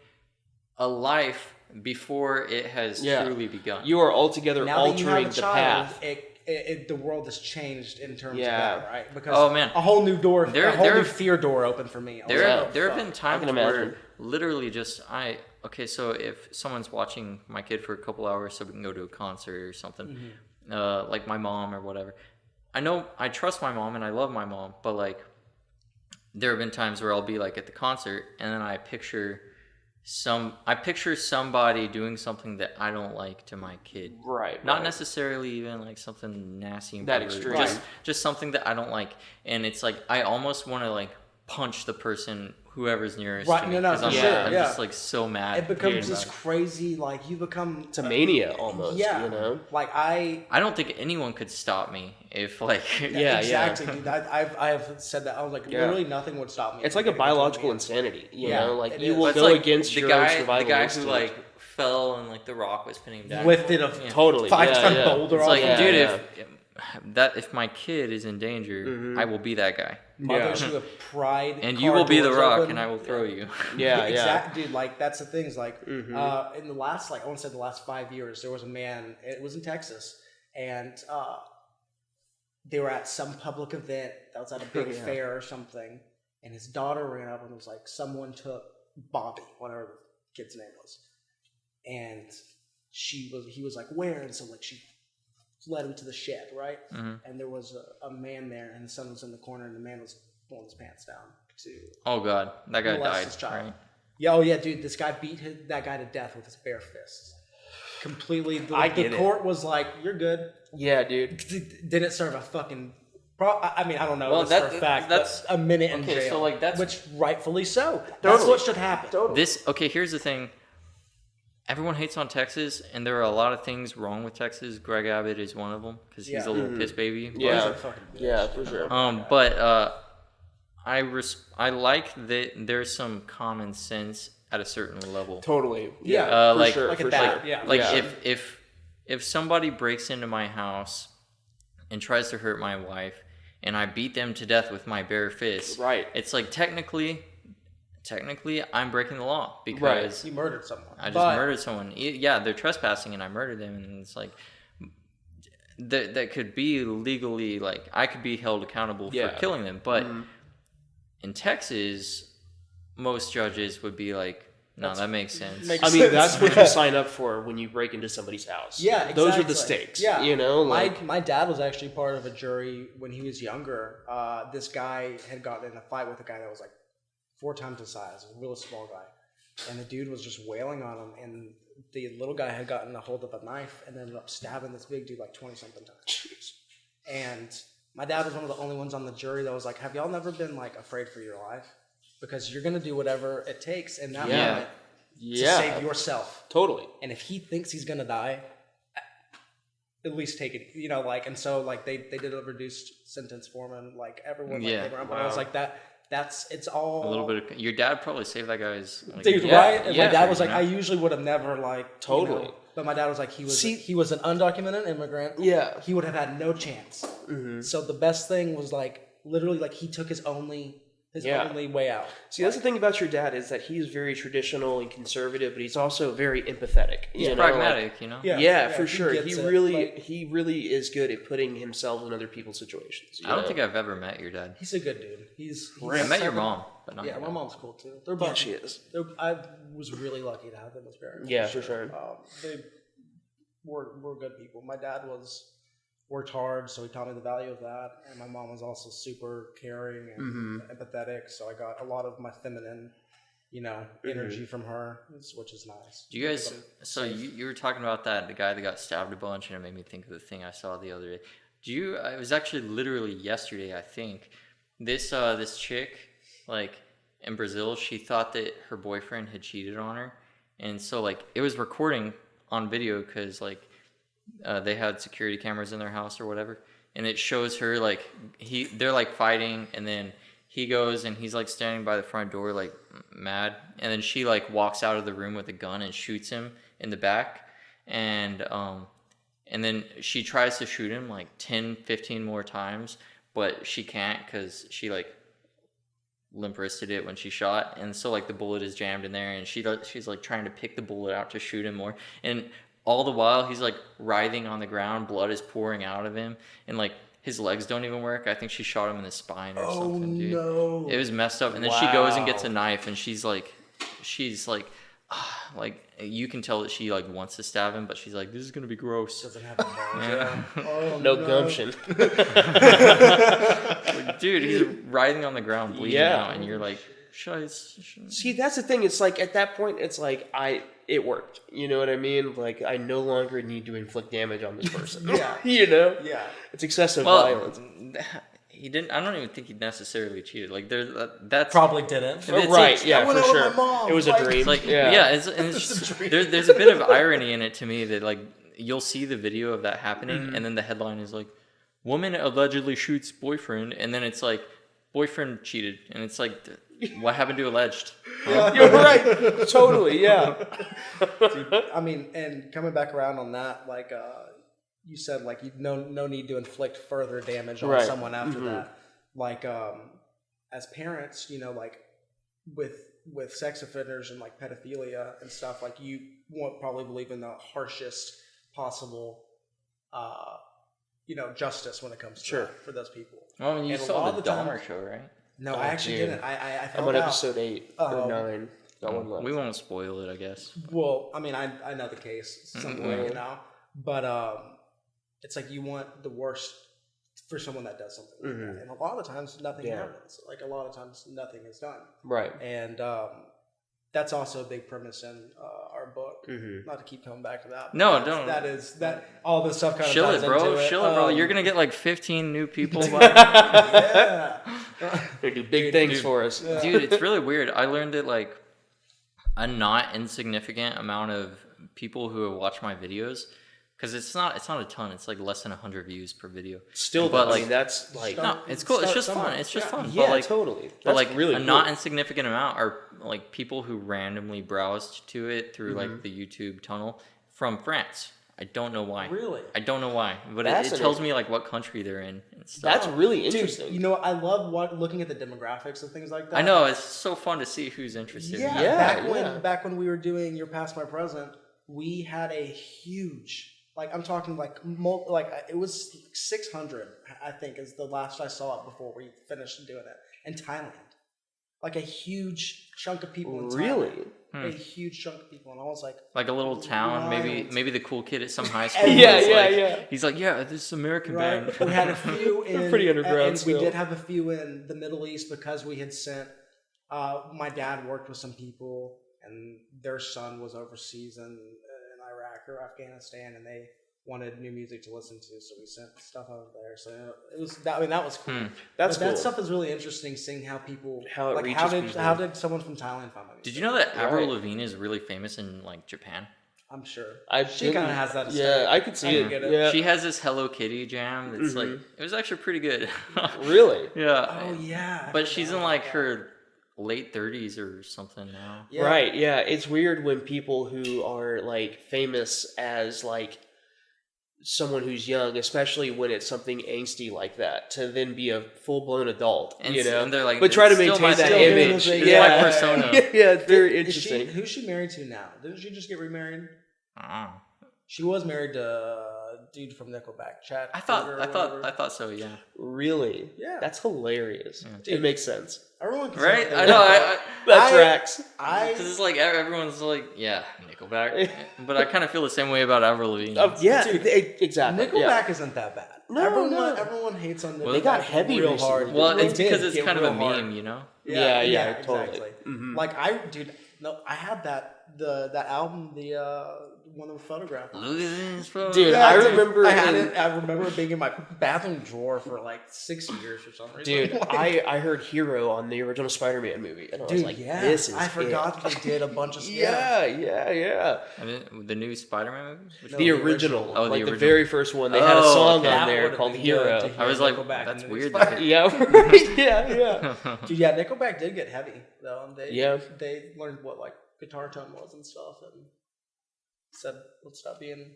a life before it has truly begun. You are altogether altering the path. The world has changed in terms of that, right? Because a whole new fear door opened for me. There have been times where literally so if someone's watching my kid for a couple hours so we can go to a concert or something, like my mom or whatever. I trust my mom and I love my mom, but like there have been times where I'll be like at the concert and then I picture somebody doing something that I don't like to my kid. Right. Not necessarily even like something nasty and that extreme. Just something that I don't like. And it's like I almost want to like punch the person whoever's nearest to me. I'm just like so mad. It becomes this crazy, like you become it's a mania almost. Like I don't think anyone could stop me if like exactly. Dude, I have said that. I was like literally nothing would stop me. It's like a biological insanity, you know, like you will go against your own survival the guy instinct. who like fell and like the rock was pinning him down. Lifted a totally 5-ton boulder. It's like, dude, if my kid is in danger, I will be that guy. Mothers who have pride, and you will be the rock, and I will throw you. Exactly, dude. Like that's the thing. Is like in the last, I want to say the last 5 years, there was a man. It was in Texas, and they were at some public event that was at a big fair or something, and his daughter ran up and was like, "Someone took Bobby, whatever the kid's name was." and he was like, where? And so like she led him to the shed, right? And there was a man there, and the son was in the corner, and the man was pulling his pants down to Oh god, that guy died, his child. right? Yeah, oh yeah, dude, this guy beat that guy to death with his bare fists. Completely. The court was like, "You're good." Yeah, dude. Didn't serve a fucking. I mean, I don't know. Well, this for a fact. that's a minute in okay, jail. so, like, that's- which rightfully so. That's Totally. what should happen. Totally. Here's the thing. Everyone hates on Texas, and there are a lot of things wrong with Texas. Greg Abbott is one of them because he's a little piss baby. Yeah, Fucking bitch. yeah, for sure. But I like that there's some common sense at a certain level. Totally. Yeah, for like- sure. like for a dad. sure. Yeah. Like Yeah. if somebody breaks into my house and tries to hurt my wife, and I beat them to death with my bare fist, Right. it's like technically I'm breaking the law because You murdered someone. I just murdered someone. Yeah, they're trespassing and I murdered them, and it's like that could be legally, like, I could be held accountable for killing them. But in Texas, most judges would be like, no, that makes sense. I mean, that's what you sign up for when you break into somebody's house. Yeah, exactly. Those are the stakes. Yeah. You know, like, my dad was actually part of a jury when he was younger. This guy had gotten in a fight with a guy that was like 4 times his size, a really small guy. And the dude was just wailing on him, and the little guy had gotten a hold of a knife and ended up stabbing this big dude like 20-something times. jeez. And my dad was one of the only ones on the jury that was like, have y'all never been like afraid for your life? Because you're going to do whatever it takes in that moment to save yourself. Totally. And if he thinks he's going to die, at least take it, you know, like, and so like they did a reduced sentence for him, and like everyone like came around, but I was like, it's all A little bit of your dad probably saved that guy's like, dude, right? And my dad for was you, like, you I know? usually would have never like Totally. you know, but my dad was like, he was an undocumented immigrant. Yeah. He would have had no chance. So the best thing was like literally like he took his only way out. See, that's the thing about your dad is that he's very traditional and conservative, but he's also very empathetic. He's you know, pragmatic, like, you know. Yeah, for sure. gets He it. really, Like, he really is good at putting himself in other people's situations. I don't think I've ever met your dad. he's a good dude. He's I met your mom, but not Yeah, your my dad. mom's cool too. They're both. Yeah, she is. I was really lucky to have them as parents. Yeah, for sure. They were good people. My dad worked hard, so he taught me the value of that. And my mom was also super caring and empathetic, so I got a lot of my feminine, you know, energy from her, which is nice. Do you guys? So you were talking about that, the guy that got stabbed a bunch, and it made me think of the thing I saw the other day. It was actually literally yesterday, I think. This chick, like in Brazil, she thought that her boyfriend had cheated on her, and so like it was recording on video because like they had security cameras in their house or whatever, and it shows her like they're like fighting, and then he goes and he's like standing by the front door like mad, and then she like walks out of the room with a gun and shoots him in the back, and then she tries to shoot him like 10-15 more times, but she can't because she like limp wristed it when she shot, and so like the bullet is jammed in there, and she's like trying to pick the bullet out to shoot him more, and all the while he's like writhing on the ground, blood is pouring out of him, and like his legs don't even work. I think she shot him in the spine or something, dude. No. It was messed up. And then she goes and gets a knife, and she's like you can tell that she like wants to stab him, but she's like, this is gonna be gross. Doesn't have the balls. Oh, No gumption. Like, dude, he's writhing on the ground, bleeding out, and you're like, See, that's the thing. It's like at that point, it's like it worked. You know what I mean? Like I no longer need to inflict damage on this person. Yeah. You know? Yeah. It's excessive well, violence. he didn't. I don't even think he necessarily cheated. Like that's Probably didn't. It's- Right? Yeah, I went for out with sure. my mom, It was a like- dream. It's like yeah. it's just, there's a bit of irony in it to me that like you'll see the video of that happening, and then the headline is like, woman allegedly shoots boyfriend, and then it's like boyfriend cheated, and it's like, what happened to alleged? Huh? You're right. Totally. Yeah. Dude, I mean, and coming back around on that, like you said, like no need to inflict further damage on someone after that. Like as parents, you know, like with sex offenders and like pedophilia and stuff, like you won't probably believe in the harshest possible justice when it comes to that for those people. Well, you And a saw lot the of the time- Dahmer show, right? No, I actually dude. didn't. I I'm found on out. episode 8 or 9. Not one left. We won't spoil it, I guess. Well, I mean, I know the case somewhere, but it's like you want the worst for someone that does something like that, and a lot of times nothing happens. Like a lot of times nothing is done, Right. and that's also a big premise in our book. Not to keep coming back to that. No, don't. That is that all this stuff kind of Chill ties it, bro. into it. Chill it, bro. You're gonna get like 15 new people. Yeah. They do big things for us. Dude, it's really weird. I learned that like a not insignificant amount of people who watch my videos, because it's not a ton. It's like less than 100 views per video. Still, but though, like I mean, that's like no, it's cool. It's just fun. It's just fun. yeah, but, like, totally. But That's like really a cool. not insignificant amount are like people who randomly browsed to it through like the YouTube tunnel from France. I don't know why. Really? I don't know why, but it tells me like what country they're in and stuff. That's really interesting. Dude, you know, I love looking at the demographics and things like that. I know, it's so fun to see who's interested. Yeah, back when we were doing Your Past My Present, we had a huge, like I'm talking like it was 600, I think, is the last I saw it before we finished doing it, in Thailand. Like a huge chunk of people in Thailand. Really? A huge chunk of people, and I was like a little town, wild. maybe the cool kid at some high school. Yeah. He's like, yeah, this American right. band. We had a few in pretty underground and still. we did have a few in the Middle East because we had sent. My dad worked with some people, and their son was overseas in Iraq or Afghanistan, and they wanted new music to listen to, so we sent stuff over there. So it was that. I mean, that was cool. That's That cool. stuff is really interesting, seeing how people How it like reaches how people. did someone from Thailand find my music? Did you know that Avril Right. Lavigne is really famous in like Japan? I'm sure She kind of has that. Yeah, aesthetic. I could see can it. get it. Yeah. She has this Hello Kitty jam that's like it was actually pretty good. Really? Yeah. Oh yeah. I But she's in forgot like about her late 30s or something now. Yeah. Right, yeah. It's weird when people who are like famous as like someone who's young, especially when it's something angsty like that, to then be a full blown adult, And you know. and they're like, but try to it's still maintain my that still image. doing the- Yeah, my persona. yeah, it's very Is she, interesting. who's she married to now? Didn't she just get remarried? Oh. She was married to a dude from Nickelback, Chad. I Kroeger or whatever. thought so, yeah. Really? Yeah. That's hilarious. Dude. It makes sense. Everyone can Right? say I know. That tracks. Because it's like everyone's like, yeah, Nickelback. But I kind of feel the same way about Avril Lavigne. Yeah, Dude, exactly. Nickelback isn't that bad. No. Everyone hates on Nickelback. They got heavy real recently. hard. Well, They it's did because it's get kind of a real hard. meme, you know? Yeah, totally. Exactly. Mhm. Like I had that album, the one of the photographs. Look at this, bro. Dude, Yeah, I remember. I had it. I remember it being in my bathroom drawer for like 6 years or something. Dude, Like, I heard Hero on the original Spider-Man movie, and I was like, "This is I forgot it." that they did a bunch of Yeah. I mean, the new Spider-Man movie? Which No, The one? original, Oh, the like the original. very first one, they had a Oh, song okay. on That there would've called been Hero. good to hear I was like, Nickelback that's and weird. Nickelback. Yeah, right. Yeah. Dude, yeah, Nickelback did get heavy though. And Yeah. they learned what like guitar tone was and stuff, and said, "Let's stop being."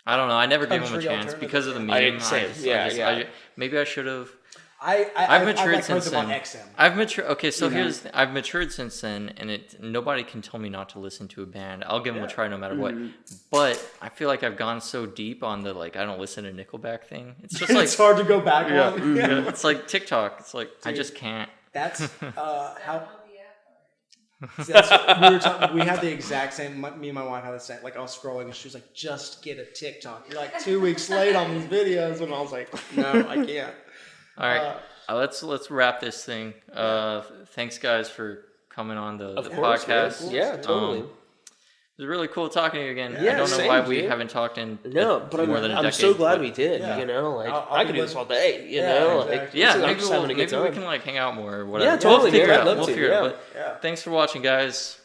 I don't know. I never gave him a Country chance because of the meme. I- same. Yeah. Maybe I should have. I've matured like, heard since them on then. XM. I've matured. Okay, so You know? here's I've matured since then, and nobody can tell me not to listen to a band. I'll give them a try no matter what. But I feel like I've gone so deep on the like I don't listen to Nickelback thing. It's just like it's hard to go back on. yeah, it's like TikTok. It's like I just can't. That's how. We had the exact same. Me and my wife had the same. Like I was scrolling, and she was like, "Just get a TikTok." You're like 2 weeks late on these videos, and I was like, "No, I can't." All right, let's wrap this thing. Thanks guys for coming on the course, podcast. Yeah, totally. It was really cool talking to you again. Yeah, I don't know same, why we dude. haven't talked in No, but more than a decade. I'm so glad but- we did. Yeah. You know, like I'll I be could do this listening. all day. You Yeah, know, exactly. like Yeah, I'm maybe, just having a good maybe we time. can like hang out more or whatever. Yeah, totally, We'll figure man. it I'd out. love We'll to, figure it out. yeah. But thanks for watching, guys.